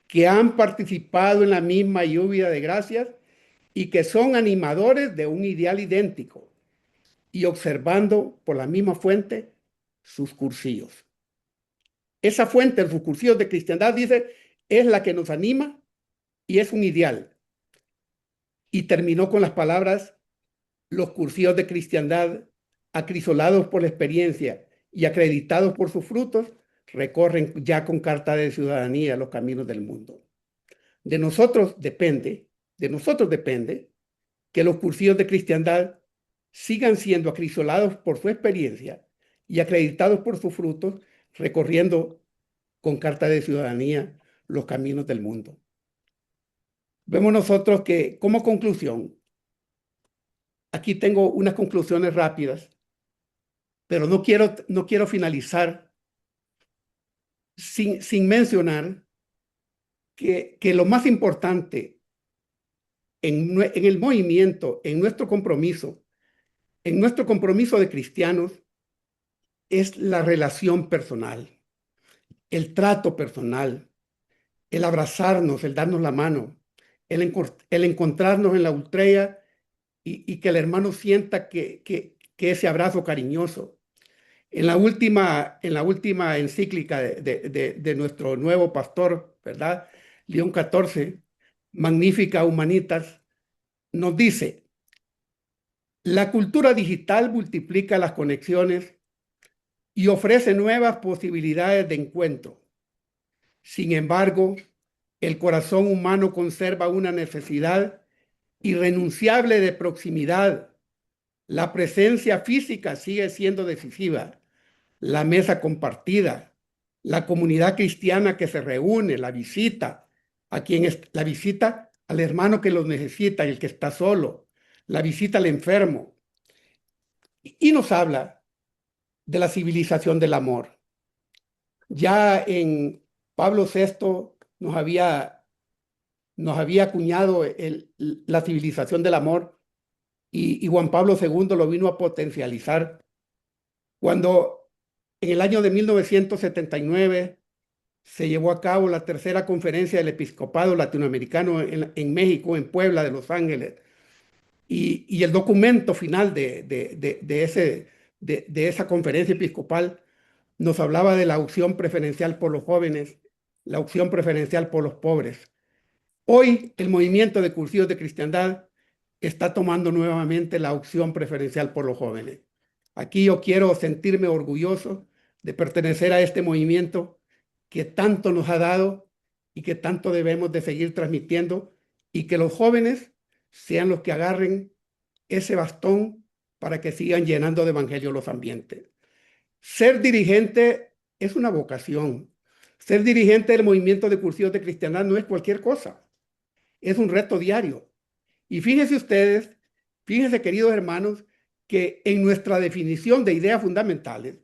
[SPEAKER 3] que han participado en la misma lluvia de gracias y que son animadores de un ideal idéntico y observando por la misma fuente sus cursillos. Esa fuente, sus cursillos de cristiandad, dice, es la que nos anima y es un ideal. Y terminó con las palabras: los cursillos de cristiandad, acrisolados por la experiencia y acreditados por sus frutos, recorren ya con carta de ciudadanía los caminos del mundo. De nosotros depende que los cursillos de cristiandad sigan siendo acrisolados por su experiencia y acreditados por sus frutos, recorriendo con carta de ciudadanía los caminos del mundo. Vemos nosotros que, como conclusión, aquí tengo unas conclusiones rápidas, pero no quiero finalizar sin mencionar que lo más importante en el movimiento, en nuestro compromiso de cristianos, es la relación personal, el trato personal, el abrazarnos, el darnos la mano, el encontrarnos en la ultrea y que el hermano sienta que ese abrazo cariñoso. En la última encíclica de nuestro nuevo pastor, ¿verdad? León XIV, Magnificat Humanitas, nos dice: la cultura digital multiplica las conexiones y ofrece nuevas posibilidades de encuentro. Sin embargo, el corazón humano conserva una necesidad irrenunciable de proximidad. La presencia física sigue siendo decisiva. La mesa compartida, la comunidad cristiana que se reúne, la visita la visita al hermano que lo necesita, el que está solo, la visita al enfermo. Y nos habla de la civilización del amor. Ya en Pablo VI nos había acuñado la civilización del amor, y Juan Pablo II lo vino a potencializar cuando en el año de 1979 se llevó a cabo la tercera conferencia del episcopado latinoamericano en México, en Puebla de Los Ángeles. Y el documento final de esa conferencia episcopal nos hablaba de la opción preferencial por los jóvenes, la opción preferencial por los pobres. Hoy el movimiento de Cursillos de Cristiandad está tomando nuevamente la opción preferencial por los jóvenes. Aquí yo quiero sentirme orgulloso de pertenecer a este movimiento que tanto nos ha dado y que tanto debemos de seguir transmitiendo, y que los jóvenes sean los que agarren ese bastón para que sigan llenando de evangelio los ambientes. Ser dirigente es una vocación. Ser dirigente del movimiento de Cursillos de Cristiandad no es cualquier cosa. Es un reto diario. Y fíjense queridos hermanos, que en nuestra definición de ideas fundamentales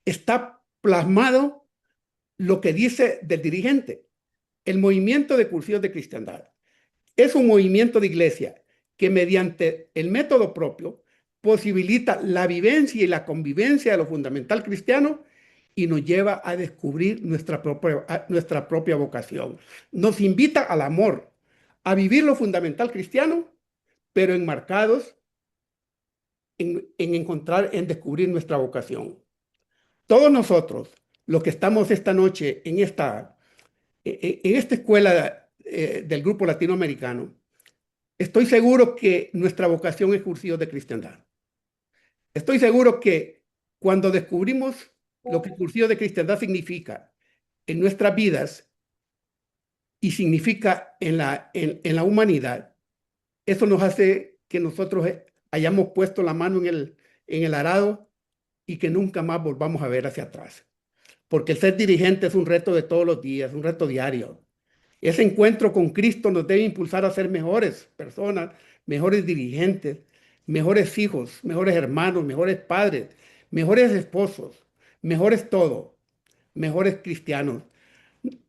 [SPEAKER 3] está plasmado lo que dice del dirigente. El movimiento de Cursillos de Cristiandad es un movimiento de iglesia que mediante el método propio posibilita la vivencia y la convivencia de lo fundamental cristiano y nos lleva a descubrir nuestra propia vocación. Nos invita al amor, a vivir lo fundamental cristiano, pero enmarcados en descubrir nuestra vocación. Todos nosotros, los que estamos esta noche en esta escuela del grupo latinoamericano, estoy seguro que nuestra vocación es Cursillos de Cristiandad. Estoy seguro que cuando descubrimos lo que Cursillos de Cristiandad significa en nuestras vidas y significa en la humanidad, eso nos hace que nosotros hayamos puesto la mano en el arado y que nunca más volvamos a ver hacia atrás. Porque el ser dirigente es un reto de todos los días, un reto diario. Ese encuentro con Cristo nos debe impulsar a ser mejores personas, mejores dirigentes, mejores hijos, mejores hermanos, mejores padres, mejores esposos, mejores todo, mejores cristianos.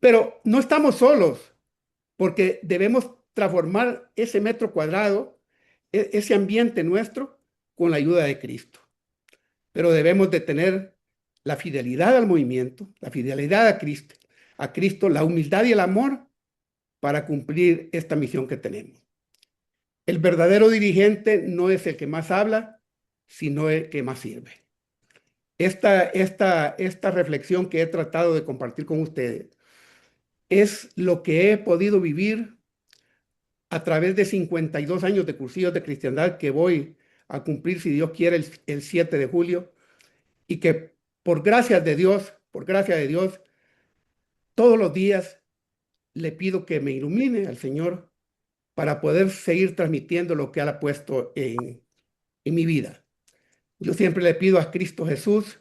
[SPEAKER 3] Pero no estamos solos, porque debemos transformar ese metro cuadrado, ese ambiente nuestro, con la ayuda de Cristo. Pero debemos de tener la fidelidad al movimiento, la fidelidad a Cristo, la humildad y el amor para cumplir esta misión que tenemos. El verdadero dirigente no es el que más habla, sino el que más sirve. Esta reflexión que he tratado de compartir con ustedes es lo que he podido vivir a través de 52 años de cursillos de cristiandad que voy a cumplir, si Dios quiere, el 7 de julio, y que por gracia de Dios, todos los días le pido que me ilumine al Señor para poder seguir transmitiendo lo que Él ha puesto en mi vida. Yo siempre le pido a Cristo Jesús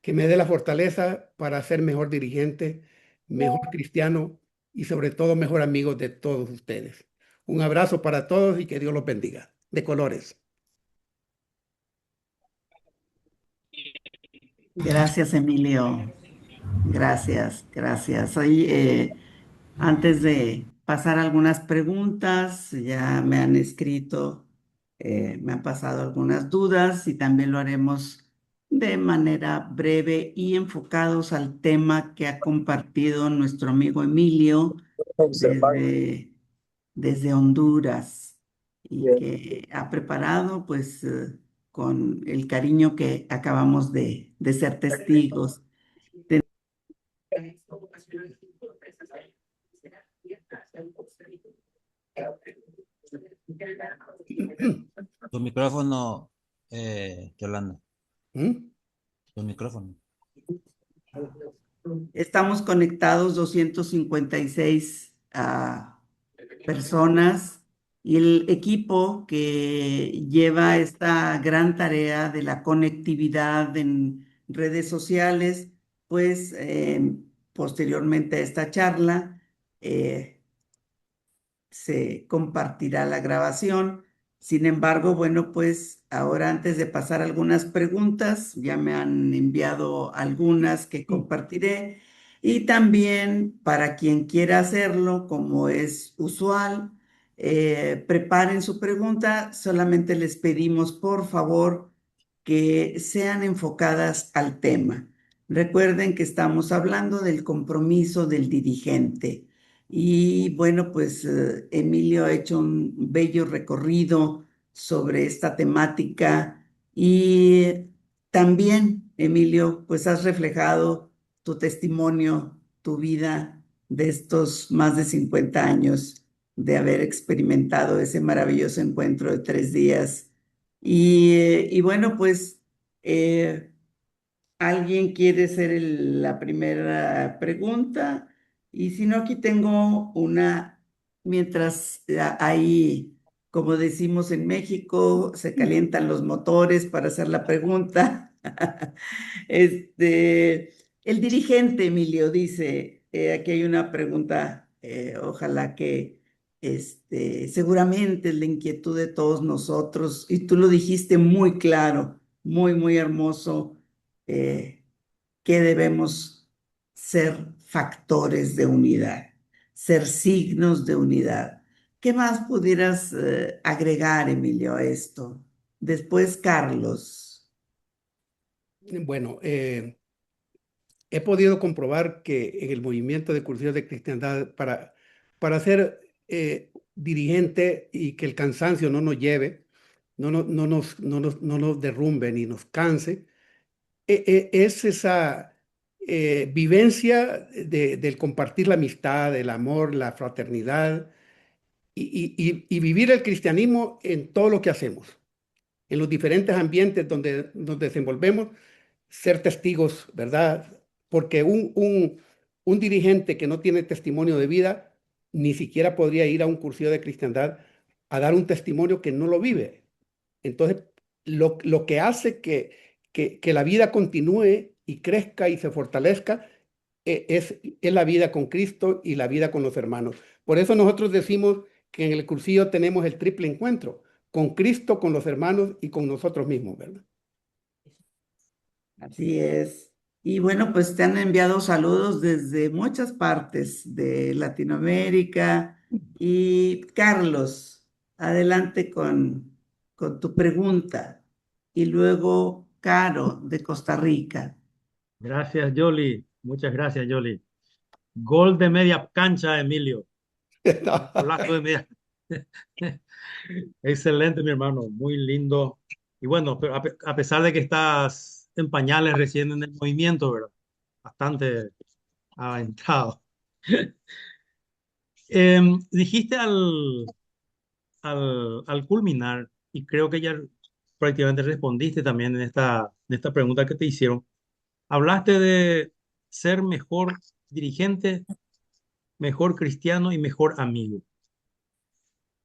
[SPEAKER 3] que me dé la fortaleza para ser mejor dirigente, mejor cristiano y sobre todo mejor amigo de todos ustedes. Un abrazo para todos y que Dios los bendiga. De colores.
[SPEAKER 1] Gracias, Emilio. Gracias, gracias. Hoy, antes de pasar algunas preguntas, ya me han escrito, me han pasado algunas dudas y también lo haremos de manera breve y enfocados al tema que ha compartido nuestro amigo Emilio desde, desde Honduras y
[SPEAKER 2] Bien.
[SPEAKER 1] que ha preparado pues con el cariño que acabamos de ser testigos.
[SPEAKER 7] Tu micrófono, Yolanda,
[SPEAKER 3] ¿Mm?
[SPEAKER 7] tu micrófono.
[SPEAKER 1] Estamos conectados 256 personas y el equipo que lleva esta gran tarea de la conectividad en redes sociales, pues posteriormente a esta charla, se compartirá la grabación. Sin embargo, bueno, pues ahora antes de pasar algunas preguntas, ya me han enviado algunas que compartiré. Y también para quien quiera hacerlo, como es usual, preparen su pregunta. Solamente les pedimos, por favor, que sean enfocadas al tema. Recuerden que estamos hablando del compromiso del dirigente. Y bueno, pues Emilio ha hecho un bello recorrido sobre esta temática y también, Emilio, pues has reflejado tu testimonio, tu vida de estos más de 50 años de haber experimentado ese maravilloso encuentro de 3 días. Y bueno, pues ¿alguien quiere hacer la primera pregunta? Y si no, aquí tengo una, mientras ahí, como decimos en México, se calientan los motores para hacer la pregunta. Este, el dirigente, Emilio, dice, aquí hay una pregunta, ojalá que seguramente es la inquietud de todos nosotros, y tú lo dijiste muy claro, muy, muy hermoso, eh, que debemos ser factores de unidad, ser signos de unidad. ¿Qué más pudieras agregar, Emilio, a esto? Después, Carlos.
[SPEAKER 3] Bueno, he podido comprobar que en el movimiento de cursillos de cristiandad, para ser dirigente y que el cansancio no nos lleve, no nos derrumbe ni nos canse, es esa vivencia del compartir la amistad, el amor, la fraternidad y vivir el cristianismo en todo lo que hacemos, en los diferentes ambientes donde nos desenvolvemos, ser testigos, ¿verdad? Porque un dirigente que no tiene testimonio de vida ni siquiera podría ir a un cursillo de cristiandad a dar un testimonio que no lo vive. Entonces, lo que hace que la vida continúe y crezca y se fortalezca es la vida con Cristo y la vida con los hermanos. Por eso nosotros decimos que en el cursillo tenemos el triple encuentro, con Cristo, con los hermanos y con nosotros mismos, ¿verdad?
[SPEAKER 1] Así es. Y bueno, pues te han enviado saludos desde muchas partes de Latinoamérica. Y Carlos, adelante con tu pregunta. Y luego Caro, de Costa Rica.
[SPEAKER 8] Gracias, Yoli. Muchas gracias, Yoli. Gol de media cancha, Emilio. Golazo de media. Excelente, mi hermano, muy lindo. Y bueno, pero a pesar de que estás en pañales recién en el movimiento, ¿verdad? Bastante aventado. Dijiste al culminar, y creo que ya prácticamente respondiste también en esta pregunta que te hicieron, hablaste de ser mejor dirigente, mejor cristiano y mejor amigo.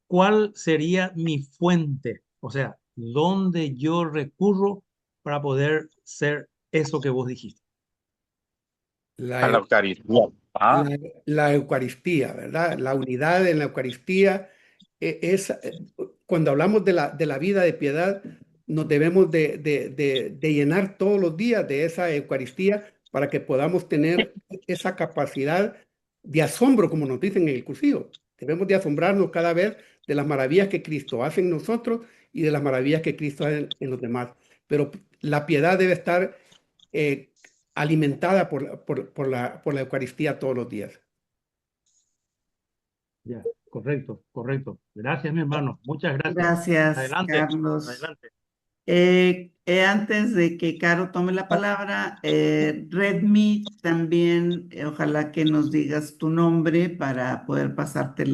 [SPEAKER 8] ¿Cuál sería mi fuente? O sea, ¿dónde yo recurro para poder ser eso que vos dijiste?
[SPEAKER 3] La,
[SPEAKER 5] A la
[SPEAKER 3] eu-
[SPEAKER 5] Eucaristía. Ah,
[SPEAKER 3] la Eucaristía, ¿verdad? La unidad en la Eucaristía es, cuando hablamos de la vida de piedad, nos debemos de llenar todos los días de esa Eucaristía para que podamos tener esa capacidad de asombro, como nos dicen en el cursillo. Debemos de asombrarnos cada vez de las maravillas que Cristo hace en nosotros y de las maravillas que Cristo hace en los demás. Pero la piedad debe estar eh, alimentada por la Eucaristía todos los días.
[SPEAKER 8] Ya, correcto, correcto. Gracias, mi hermano. Muchas gracias.
[SPEAKER 1] Gracias,
[SPEAKER 8] Adelante,
[SPEAKER 1] Carlos.
[SPEAKER 8] adelante.
[SPEAKER 1] Antes de que Caro tome la palabra, Redmi, también ojalá que nos digas tu nombre para poder pasarte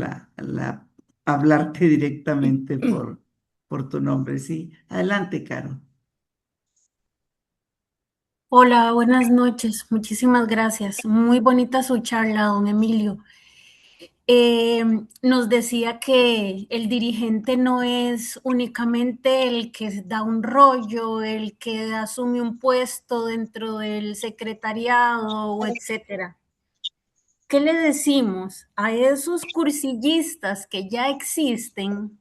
[SPEAKER 1] hablarte directamente por tu nombre. Sí, adelante, Caro.
[SPEAKER 9] Hola, buenas noches. Muchísimas gracias. Muy bonita su charla, don Emilio. Nos decía que el dirigente no es únicamente el que da un rollo, el que asume un puesto dentro del secretariado o etcétera. ¿Qué le decimos a esos cursillistas que ya existen,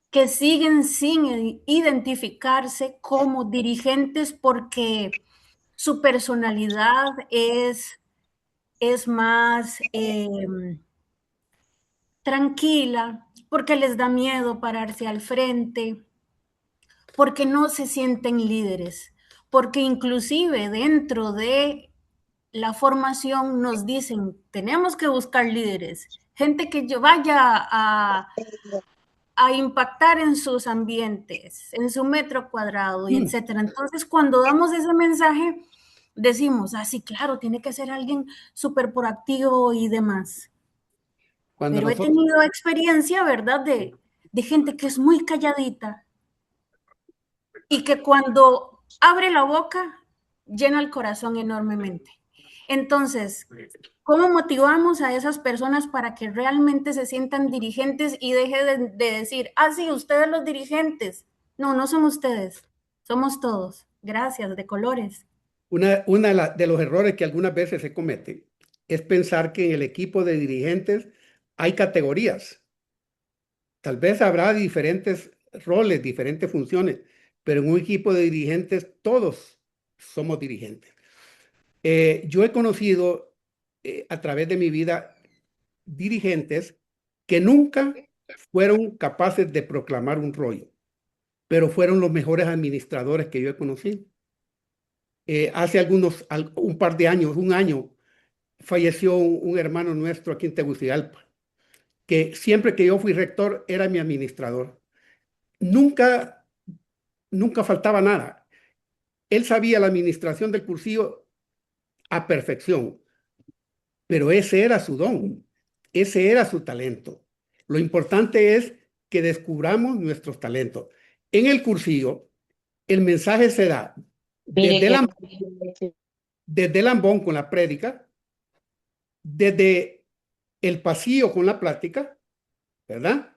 [SPEAKER 9] que siguen sin identificarse como dirigentes porque su personalidad es más tranquila, porque les da miedo pararse al frente, porque no se sienten líderes, porque inclusive dentro de la formación nos dicen, tenemos que buscar líderes, gente que vaya a impactar en sus ambientes, en su metro cuadrado y etcétera. Entonces, cuando damos ese mensaje, decimos, ah, sí, claro, tiene que ser alguien súper proactivo y demás.
[SPEAKER 3] Cuando
[SPEAKER 9] Pero he
[SPEAKER 3] nosotros,
[SPEAKER 9] tenido experiencia, ¿verdad?, de gente que es muy calladita y que cuando abre la boca llena el corazón enormemente. Entonces, ¿cómo motivamos a esas personas para que realmente se sientan dirigentes y deje de decir, ah, sí, ustedes los dirigentes? No, no son ustedes, somos todos. Gracias, de colores.
[SPEAKER 3] una de los errores que algunas veces se comete es pensar que en el equipo de dirigentes hay categorías. Tal vez habrá diferentes roles, diferentes funciones, pero en un equipo de dirigentes todos somos dirigentes. Yo he conocido a través de mi vida dirigentes que nunca fueron capaces de proclamar un rollo, pero fueron los mejores administradores que yo he conocido. Hace un par de años, un año, falleció un hermano nuestro aquí en Tegucigalpa, que siempre que yo fui rector era mi administrador. Nunca, nunca faltaba nada. Él sabía la administración del cursillo a perfección, pero ese era su don, ese era su talento. Lo importante es que descubramos nuestros talentos. En el cursillo, el mensaje se da desde desde el ambón con la prédica, desde el pasillo con la plática, ¿verdad?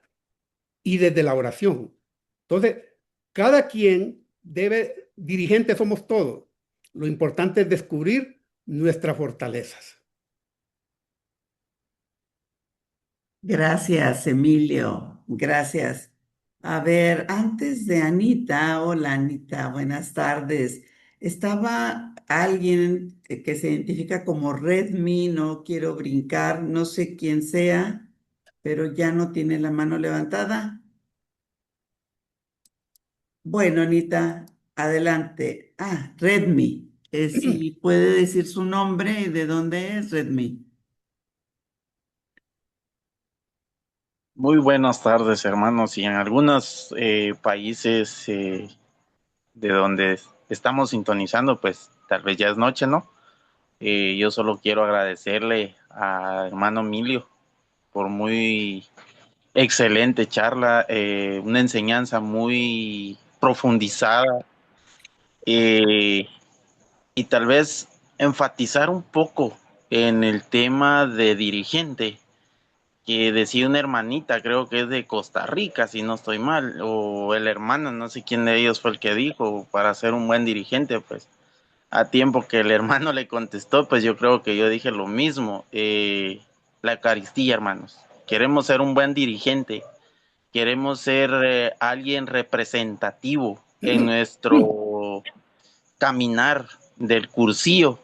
[SPEAKER 3] Y desde la oración. Entonces, cada quien dirigentes somos todos. Lo importante es descubrir nuestras fortalezas.
[SPEAKER 1] Gracias, Emilio. Gracias. A ver, antes de Anita, hola Anita, buenas tardes. Estaba alguien que se identifica como Redmi, no quiero brincar, no sé quién sea, pero ya no tiene la mano levantada. Bueno, Anita, adelante. Ah, Redmi. Si puede decir su nombre y de dónde es Redmi.
[SPEAKER 10] Muy buenas tardes, hermanos. Y en algunos países de donde estamos sintonizando, pues tal vez ya es noche, ¿no? Yo solo quiero agradecerle a hermano Emilio por muy excelente charla, una enseñanza muy profundizada eh, y tal vez enfatizar un poco en el tema de dirigente que decía una hermanita, creo que es de Costa Rica, si no estoy mal, o el hermano, no sé quién de ellos fue el que dijo, para ser un buen dirigente, pues a tiempo que el hermano le contestó, pues yo creo que yo dije lo mismo, la Eucaristía, hermanos. Queremos ser un buen dirigente, queremos ser alguien representativo en nuestro caminar del cursillo.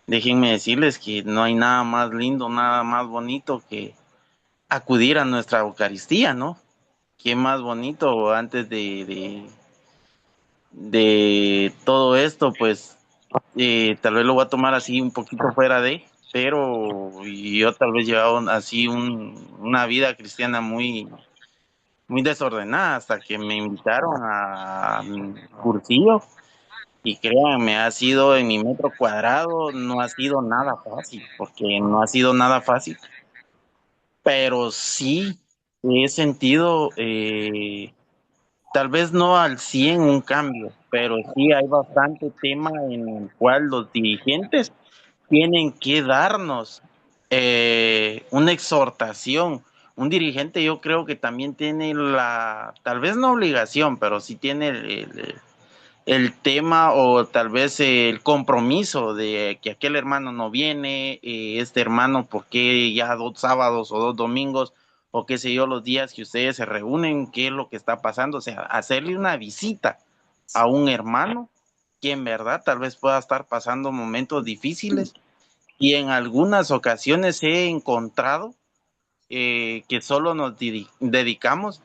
[SPEAKER 10] Déjenme decirles que no hay nada más lindo, nada más bonito que acudir a nuestra Eucaristía, ¿no? Qué más bonito antes de todo esto, pues tal vez lo voy a tomar así un poquito fuera de, pero yo tal vez llevaba así una vida cristiana muy desordenada hasta que me invitaron a mi cursillo y créanme, ha sido en mi metro cuadrado, no ha sido nada fácil, porque no ha sido nada fácil, pero sí he sentido, tal vez no al 100 un cambio, pero sí hay bastante tema en el cual los dirigentes tienen que darnos una exhortación. Un dirigente yo creo que también tiene tal vez no obligación, pero sí tiene el tema o tal vez el compromiso de que aquel hermano no viene, este hermano, ¿por qué ya 2 sábados o 2 domingos o qué sé yo, los días que ustedes se reúnen, qué es lo que está pasando? O sea, hacerle una visita a un hermano que en verdad tal vez pueda estar pasando momentos difíciles y en algunas ocasiones he encontrado que solo nos dedicamos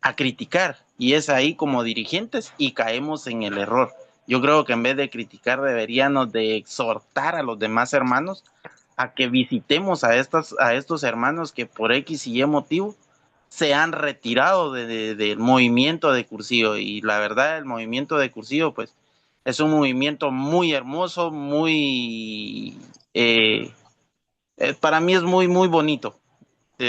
[SPEAKER 10] a criticar y es ahí como dirigentes y caemos en el error. Yo creo que en vez de criticar deberíamos de exhortar a los demás hermanos a que visitemos a estos hermanos que por X y Y motivo se han retirado del movimiento de Cursillo y la verdad el movimiento de Cursillo pues es un movimiento muy hermoso, muy para mí es muy bonito.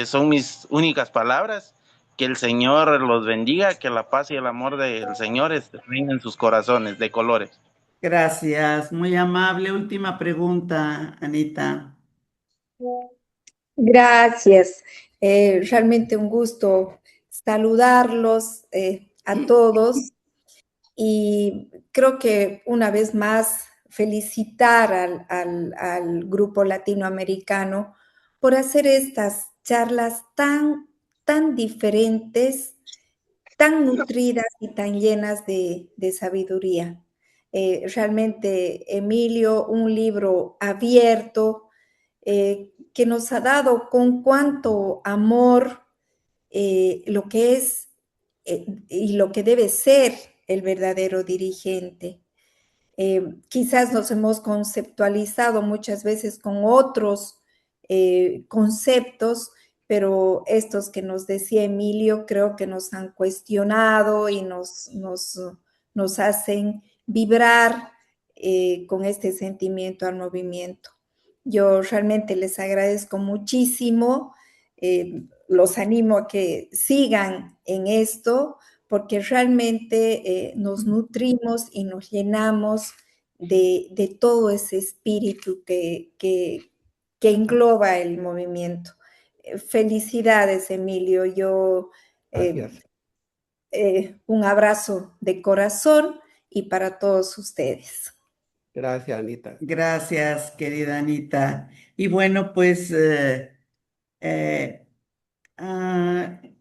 [SPEAKER 10] Son mis únicas palabras. Que el Señor los bendiga, que la paz y el amor del Señor reinen en sus corazones de colores.
[SPEAKER 1] Gracias, muy amable. Última pregunta, Anita.
[SPEAKER 11] Gracias. Realmente un gusto saludarlos a todos y creo que una vez más felicitar al grupo latinoamericano por hacer estas charlas tan diferentes, tan nutridas y tan llenas de sabiduría. Realmente, Emilio, un libro abierto que nos ha dado con cuánto amor lo que es y lo que debe ser el verdadero dirigente. Quizás nos hemos conceptualizado muchas veces con otros conceptos, pero estos que nos decía Emilio creo que nos han cuestionado y nos hacen vibrar con este sentimiento al movimiento. Yo realmente les agradezco muchísimo, los animo a que sigan en esto, porque realmente nos nutrimos y nos llenamos de todo ese espíritu que engloba el movimiento. Felicidades, Emilio. Yo un abrazo de corazón y para todos ustedes.
[SPEAKER 3] Gracias, Anita.
[SPEAKER 1] Gracias, querida Anita. Y bueno, pues, eh,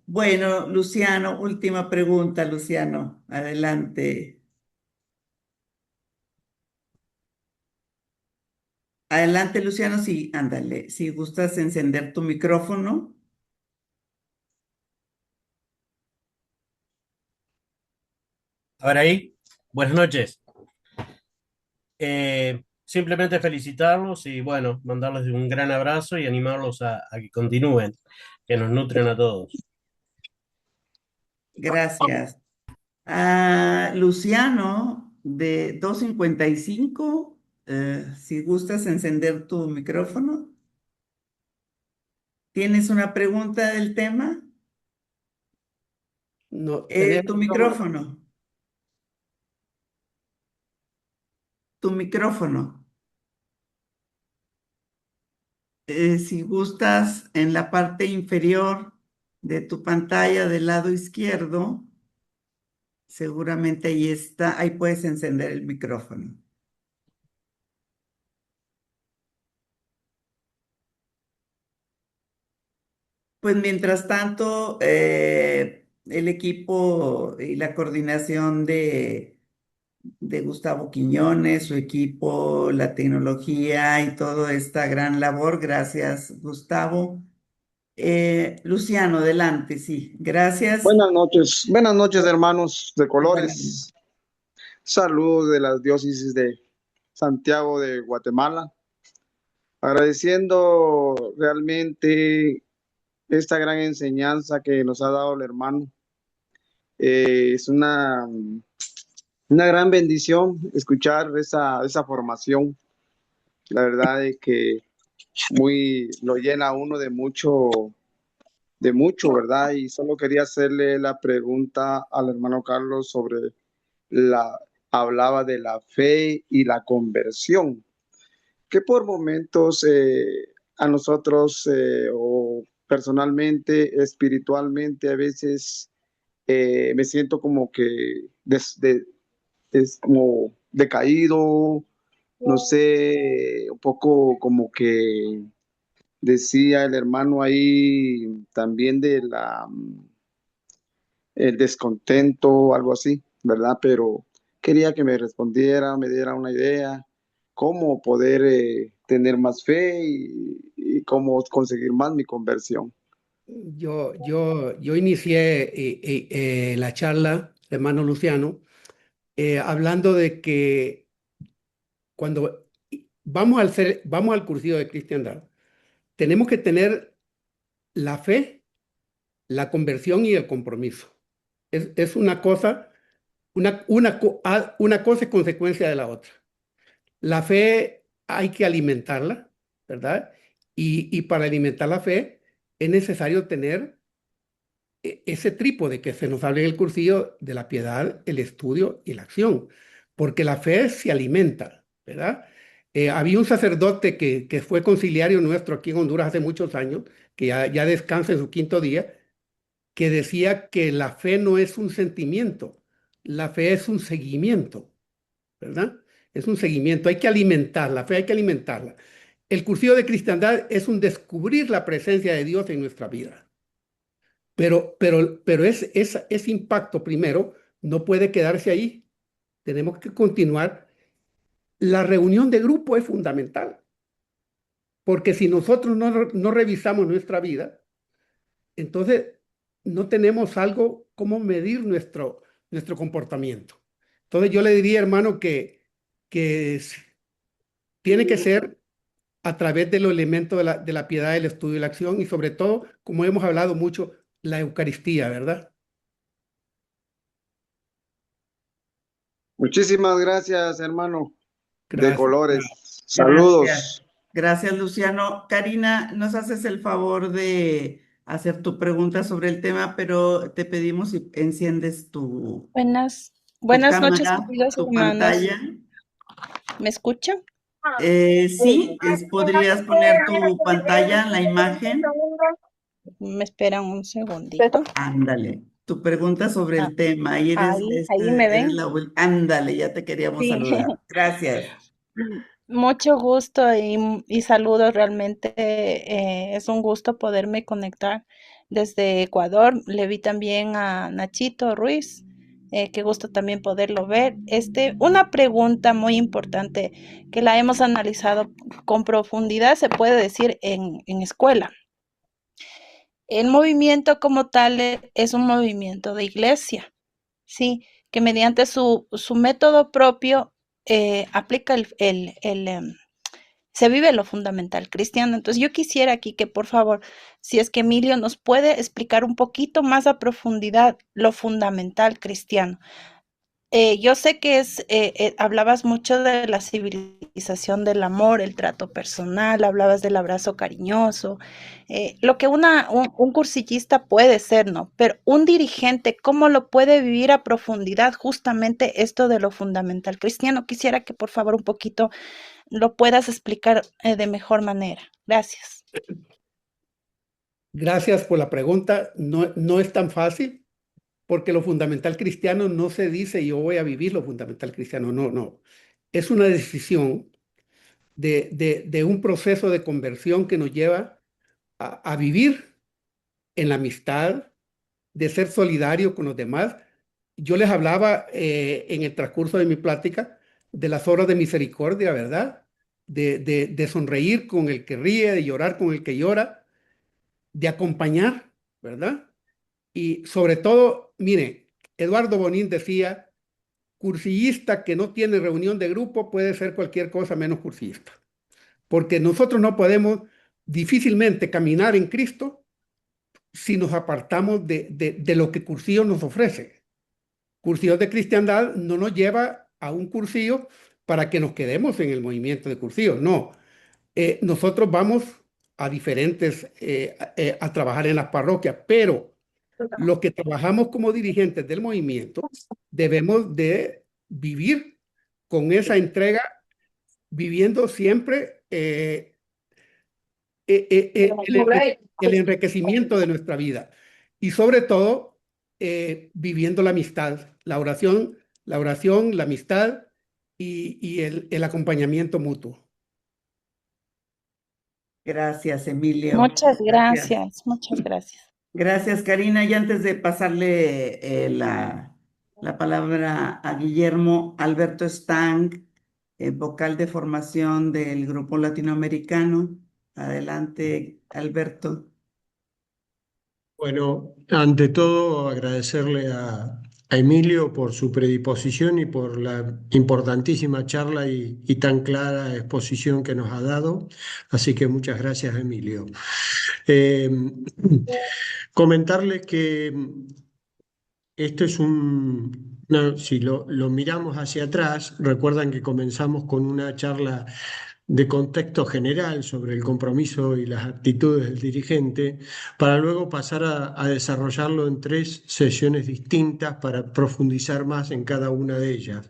[SPEAKER 1] bueno, Luciano, última pregunta, Luciano, adelante. Adelante, Luciano, sí, ándale, si gustas encender tu micrófono.
[SPEAKER 12] Ahora ahí, buenas noches. Simplemente felicitarlos y bueno, mandarles un gran abrazo y animarlos a que continúen, que nos nutren a todos.
[SPEAKER 1] Gracias. Luciano, de 255, si gustas encender tu micrófono. ¿Tienes una pregunta del tema?
[SPEAKER 3] No,
[SPEAKER 1] Tu
[SPEAKER 3] tenemos
[SPEAKER 1] micrófono. Tu micrófono. Si gustas, en la parte inferior de tu pantalla del lado izquierdo, seguramente ahí está, ahí puedes encender el micrófono. Pues mientras tanto, el equipo y la coordinación de Gustavo Quiñones, su equipo, la tecnología y toda esta gran labor, gracias, Gustavo. Luciano, adelante, sí, gracias.
[SPEAKER 13] Buenas noches hermanos de
[SPEAKER 1] Buenas
[SPEAKER 13] colores. Saludos de la diócesis de Santiago de Guatemala. Agradeciendo realmente esta gran enseñanza que nos ha dado el hermano. Es una gran bendición escuchar esa formación. La verdad es que lo llena a uno de mucho, ¿verdad? Y solo quería hacerle la pregunta al hermano Carlos sobre hablaba de la fe y la conversión, que por momentos a nosotros o personalmente, espiritualmente, a veces me siento como que es como decaído, no sé, un poco como que decía el hermano ahí también de el descontento, algo así, ¿verdad? Pero quería que me respondiera, me diera una idea, cómo poder tener más fe y cómo conseguir más mi conversión.
[SPEAKER 3] Yo inicié la charla, hermano Luciano, hablando de que cuando vamos al cursillo de cristiandad, tenemos que tener la fe, la conversión y el compromiso. Es una cosa, una cosa es consecuencia de la otra. La fe hay que alimentarla, ¿verdad? Y para alimentar la fe es necesario tener ese trípode que se nos habla en el cursillo de la piedad, el estudio y la acción, porque la fe se alimenta, ¿verdad? Había un sacerdote que fue conciliario nuestro aquí en Honduras hace muchos años, que ya descansa en su quinto día, que decía que la fe no es un sentimiento, la fe es un seguimiento, ¿verdad? Es un seguimiento, hay que alimentar la fe, hay que alimentarla. El cursillo de cristiandad es un descubrir la presencia de Dios en nuestra vida. Pero ese impacto primero no puede quedarse ahí. Tenemos que continuar. La reunión de grupo es fundamental, porque si nosotros no revisamos nuestra vida, entonces no tenemos algo como medir nuestro comportamiento. Entonces yo le diría, hermano, que tiene que ser a través de los elementos de la piedad, el estudio y la acción, y sobre todo, como hemos hablado mucho, la Eucaristía, ¿verdad?
[SPEAKER 13] Muchísimas gracias, hermano de
[SPEAKER 3] Gracias.
[SPEAKER 13] colores.
[SPEAKER 1] Gracias.
[SPEAKER 13] Saludos.
[SPEAKER 1] Gracias, Luciano. Karina, nos haces el favor de hacer tu pregunta sobre el tema, pero te pedimos si enciendes tu
[SPEAKER 14] Buenas noches,
[SPEAKER 1] cámara,
[SPEAKER 14] queridos
[SPEAKER 1] tu
[SPEAKER 14] hermanos.
[SPEAKER 1] pantalla.
[SPEAKER 14] ¿Me escuchan?
[SPEAKER 1] Sí, podrías poner tu pantalla en la imagen.
[SPEAKER 14] Me esperan un segundito.
[SPEAKER 1] Ándale, tu pregunta sobre el tema. Ahí
[SPEAKER 14] Ahí me ven.
[SPEAKER 1] Ándale, ya te queríamos
[SPEAKER 14] Sí.
[SPEAKER 1] saludar. Gracias.
[SPEAKER 14] Mucho gusto y saludos. Realmente es un gusto poderme conectar desde Ecuador. Le vi también a Nachito Ruiz. Qué gusto también poderlo ver. Una pregunta muy importante que la hemos analizado con profundidad, se puede decir, en escuela. El movimiento como tal es un movimiento de iglesia, ¿sí? Que mediante su método propio aplica se vive lo fundamental cristiano. Entonces yo quisiera aquí que por favor, si es que Emilio nos puede explicar un poquito más a profundidad lo fundamental cristiano. Yo sé que hablabas mucho de la civilización del amor, el trato personal, hablabas del abrazo cariñoso, lo que un cursillista puede ser, ¿no? Pero un dirigente, ¿cómo lo puede vivir a profundidad justamente esto de lo fundamental cristiano? Quisiera que por favor un poquito lo puedas explicar de mejor manera. Gracias.
[SPEAKER 3] Gracias por la pregunta. No es tan fácil, porque lo fundamental cristiano no se dice yo voy a vivir lo fundamental cristiano. No. Es una decisión de un proceso de conversión que nos lleva a vivir en la amistad, de ser solidario con los demás. Yo les hablaba en el transcurso de mi plática de las obras de misericordia, ¿verdad? De sonreír con el que ríe, de llorar con el que llora, de acompañar, ¿verdad? Y sobre todo, mire, Eduardo Bonín decía, cursillista que no tiene reunión de grupo puede ser cualquier cosa menos cursillista, porque nosotros no podemos difícilmente caminar en Cristo si nos apartamos de lo que Cursillo nos ofrece. Cursillo de Cristiandad no nos lleva a un cursillo para que nos quedemos en el movimiento de Cursillo, no. Nosotros vamos a diferentes, a trabajar en las parroquias, pero los que trabajamos como dirigentes del movimiento debemos de vivir con esa entrega, viviendo siempre el enriquecimiento de nuestra vida y sobre todo viviendo la amistad, la oración, la amistad y el acompañamiento mutuo.
[SPEAKER 1] Gracias, Emilio.
[SPEAKER 14] Muchas gracias.
[SPEAKER 1] Gracias, Karina. Y antes de pasarle la palabra a Guillermo, Alberto Stang, vocal de formación del Grupo Latinoamericano. Adelante, Alberto.
[SPEAKER 2] Bueno, ante todo agradecerle a Emilio por su predisposición y por la importantísima charla y tan clara exposición que nos ha dado. Así que muchas gracias, Emilio. Comentarles que esto es si lo miramos hacia atrás, recuerdan que comenzamos con una charla de contexto general sobre el compromiso y las actitudes del dirigente, para luego pasar a desarrollarlo en 3 sesiones distintas para profundizar más en cada una de ellas.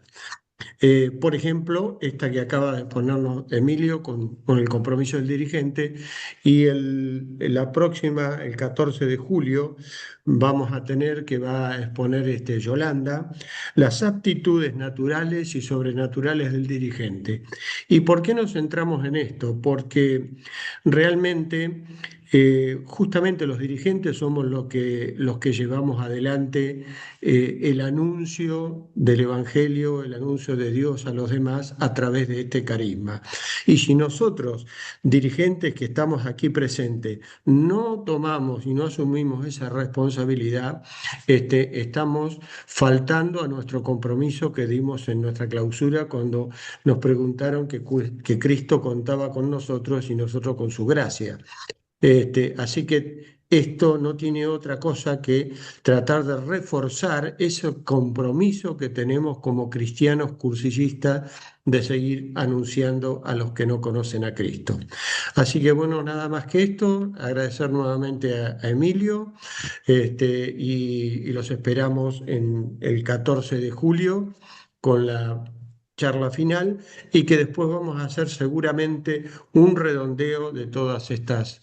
[SPEAKER 2] Por ejemplo, esta que acaba de ponernos Emilio con el compromiso del dirigente, y la próxima, el 14 de julio, vamos a tener que va a exponer Yolanda, las aptitudes naturales y sobrenaturales del dirigente. ¿Y por qué nos centramos en esto? Porque realmente justamente los dirigentes somos los que llevamos adelante el anuncio del Evangelio, el anuncio de Dios a los demás a través de este carisma. Y si nosotros, dirigentes que estamos aquí presentes, no tomamos y no asumimos esa responsabilidad, estamos faltando a nuestro compromiso que dimos en nuestra clausura cuando nos preguntaron que Cristo contaba con nosotros y nosotros con su gracia. Así que esto no tiene otra cosa que tratar de reforzar ese compromiso que tenemos como cristianos cursillistas de seguir anunciando a los que no conocen a Cristo. Así que bueno, nada más que esto, agradecer nuevamente a Emilio y los esperamos en el 14 de julio con la charla final y que después vamos a hacer seguramente un redondeo de todas estas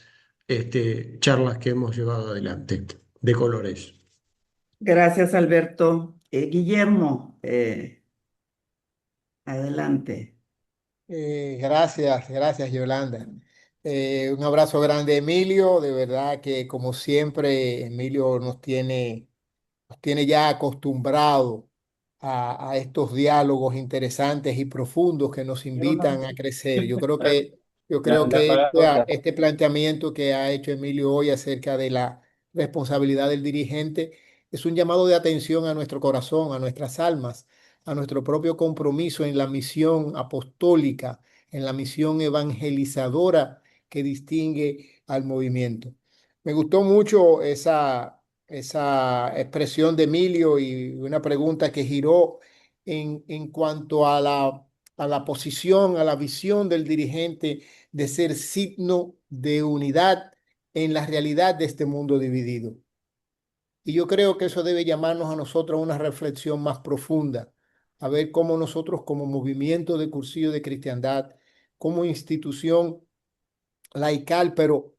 [SPEAKER 2] charlas que hemos llevado adelante, de colores.
[SPEAKER 1] Gracias, Alberto. Guillermo, adelante.
[SPEAKER 4] Gracias, Yolanda. Un abrazo grande, Emilio. De verdad que, como siempre, Emilio nos tiene ya acostumbrado a estos diálogos interesantes y profundos que nos invitan a crecer. Yo creo que este planteamiento que ha hecho Emilio hoy acerca de la responsabilidad del dirigente es un llamado de atención a nuestro corazón, a nuestras almas, a nuestro propio compromiso en la misión apostólica, en la misión evangelizadora que distingue al movimiento. Me gustó mucho esa expresión de Emilio y una pregunta que giró en cuanto a la posición, a la visión del dirigente de ser signo de unidad en la realidad de este mundo dividido. Y yo creo que eso debe llamarnos a nosotros a una reflexión más profunda, a ver cómo nosotros como movimiento de Cursillo de Cristiandad, como institución laical, pero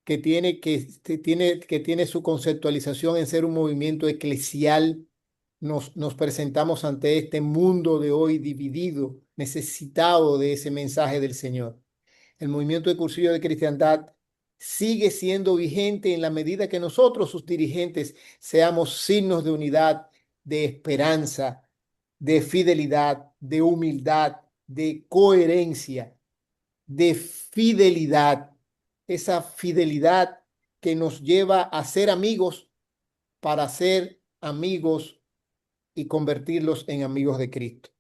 [SPEAKER 4] que tiene su conceptualización en ser un movimiento eclesial, nos presentamos ante este mundo de hoy dividido, necesitado de ese mensaje del Señor. El movimiento de Cursillo de Cristiandad sigue siendo vigente en la medida que nosotros, sus dirigentes, seamos signos de unidad, de esperanza, de fidelidad, de humildad, de coherencia, de fidelidad. Esa fidelidad que nos lleva a ser amigos para ser amigos y convertirlos en amigos de Cristo.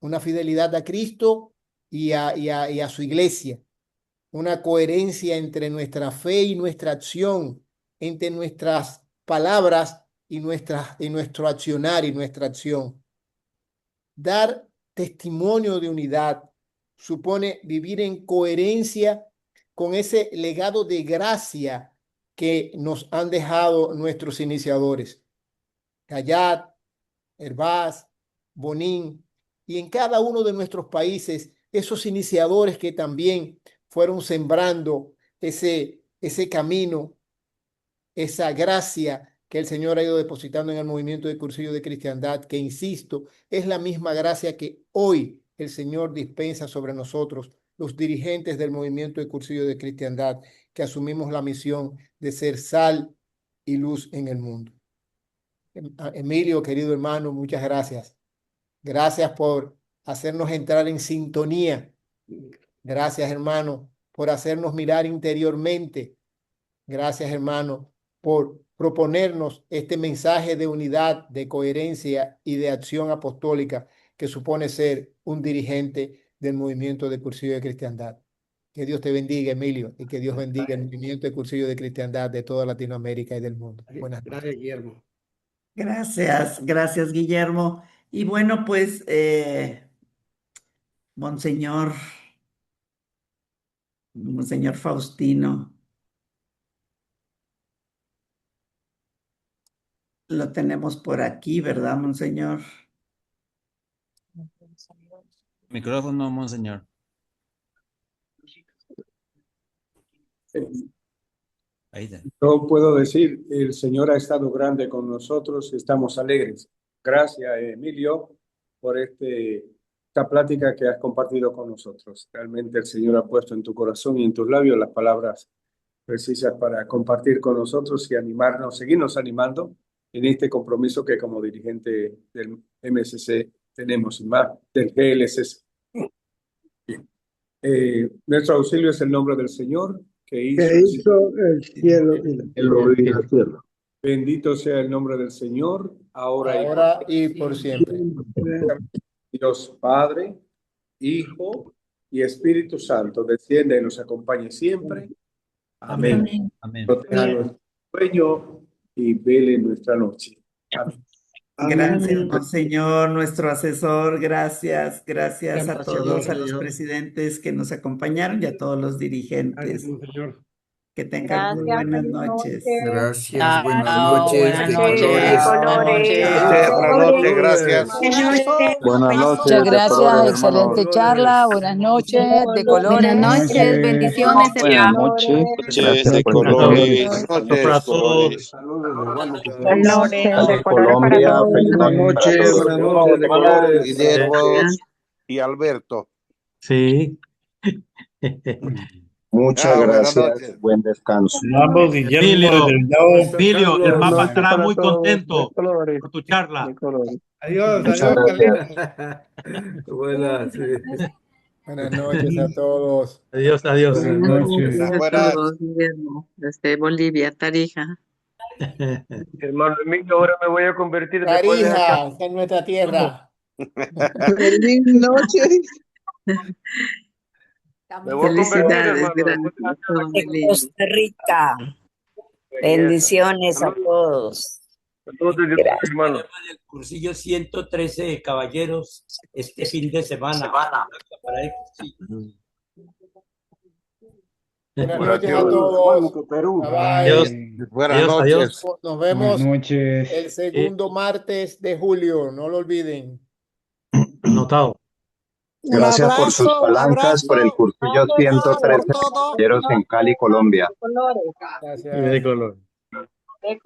[SPEAKER 4] Una fidelidad a Cristo y a su iglesia. Una coherencia entre nuestra fe y nuestra acción, entre nuestras palabras y nuestro accionar y nuestra acción. Dar testimonio de unidad supone vivir en coherencia con ese legado de gracia que nos han dejado nuestros iniciadores. Cayat, Hervás, Bonín, y en cada uno de nuestros países, esos iniciadores que también fueron sembrando ese camino, esa gracia que el Señor ha ido depositando en el movimiento de Cursillo de Cristiandad, que insisto, es la misma gracia que hoy el Señor dispensa sobre nosotros, los dirigentes del movimiento de Cursillo de Cristiandad, que asumimos la misión de ser sal y luz en el mundo. Emilio, querido hermano, muchas gracias. Gracias por hacernos entrar en sintonía. Gracias, hermano, por hacernos mirar interiormente. Gracias, hermano, por proponernos este mensaje de unidad, de coherencia y de acción apostólica que supone ser un dirigente del movimiento de Cursillo de Cristiandad. Que Dios te bendiga, Emilio, y que Dios bendiga el movimiento de Cursillo de Cristiandad de toda Latinoamérica y del mundo. Buenas noches.
[SPEAKER 3] Gracias, Guillermo.
[SPEAKER 1] Gracias, Guillermo. Y bueno, pues, Monseñor Faustino, lo tenemos por aquí, ¿verdad, Monseñor?
[SPEAKER 7] Micrófono, monseñor. Ahí está.
[SPEAKER 2] Yo puedo decir, el Señor ha estado grande con nosotros, estamos alegres. Gracias, Emilio, por esta plática que has compartido con nosotros. Realmente el Señor ha puesto en tu corazón y en tus labios las palabras precisas para compartir con nosotros y animarnos, seguirnos animando en este compromiso que como dirigente del MSC tenemos, y más del GLSC. Nuestro auxilio es el nombre del Señor que hizo
[SPEAKER 15] el cielo y la tierra.
[SPEAKER 2] Bendito sea el nombre del Señor, ahora
[SPEAKER 4] y por siempre.
[SPEAKER 2] Dios Padre, Hijo y Espíritu Santo, descienda y nos acompañe siempre. Amén.
[SPEAKER 7] Amén.
[SPEAKER 2] Proteja nuestro sueño y vele nuestra noche. Amén.
[SPEAKER 1] Gracias, Monseñor, nuestro asesor. Gracias a todos, a los presidentes que nos acompañaron y a todos los dirigentes. Que tengan muy buenas noches.
[SPEAKER 15] Gracias, buenas noches.
[SPEAKER 16] Buenas noches, gracias.
[SPEAKER 15] Buenas noches.
[SPEAKER 16] Muchas gracias, excelente charla. Buenas noches, de colores.
[SPEAKER 17] Buenas noches, bendiciones.
[SPEAKER 16] Buenas
[SPEAKER 17] noches,
[SPEAKER 16] de
[SPEAKER 17] colores.
[SPEAKER 16] Para todos.
[SPEAKER 17] Buenas noches, de
[SPEAKER 15] Colombia.
[SPEAKER 13] Buenas noches, de colores.
[SPEAKER 17] Guillermo y Alberto.
[SPEAKER 8] Sí.
[SPEAKER 15] Muchas gracias. Buen descanso.
[SPEAKER 8] Vamos, Guillermo. Emilio, el Papa estará muy contento por tu charla.
[SPEAKER 3] Adiós,
[SPEAKER 15] Buenas.
[SPEAKER 4] Buenas noches a todos.
[SPEAKER 8] Adiós.
[SPEAKER 17] Buenas noches
[SPEAKER 16] a todos, Guillermo, desde Bolivia, Tarija.
[SPEAKER 15] Hermano Emilio, ahora me voy a convertir
[SPEAKER 4] Tarija, esta es nuestra tierra.
[SPEAKER 6] Feliz noche.
[SPEAKER 15] Me voy a convertir,
[SPEAKER 1] Felicidades,
[SPEAKER 15] hermano.
[SPEAKER 1] gracias, todo muy
[SPEAKER 18] De
[SPEAKER 1] lindo.
[SPEAKER 18] Costa Rica. Bendiciones a todos. Gracias.
[SPEAKER 15] hermano.
[SPEAKER 19] El cursillo 113 caballeros este fin de semana. Para el cursillo.
[SPEAKER 4] Buenas
[SPEAKER 2] Buenas
[SPEAKER 4] noches a
[SPEAKER 2] noches,
[SPEAKER 4] todos.
[SPEAKER 2] hermano, Perú.
[SPEAKER 4] Bye bye.
[SPEAKER 8] Adiós.
[SPEAKER 17] Buenas
[SPEAKER 8] Adiós, adiós.
[SPEAKER 17] noches.
[SPEAKER 4] Nos
[SPEAKER 17] Buenas
[SPEAKER 4] vemos
[SPEAKER 17] noches.
[SPEAKER 4] el segundo martes de julio, no lo olviden.
[SPEAKER 8] Anotado.
[SPEAKER 20] Un
[SPEAKER 21] Gracias por sus
[SPEAKER 20] abrazo, un
[SPEAKER 21] palancas por el
[SPEAKER 20] abrazo.
[SPEAKER 21] cursillo
[SPEAKER 20] Vamos
[SPEAKER 21] 113
[SPEAKER 20] por todo.
[SPEAKER 21] caballeros en Cali, Colombia.
[SPEAKER 4] Gracias.
[SPEAKER 8] Y de color.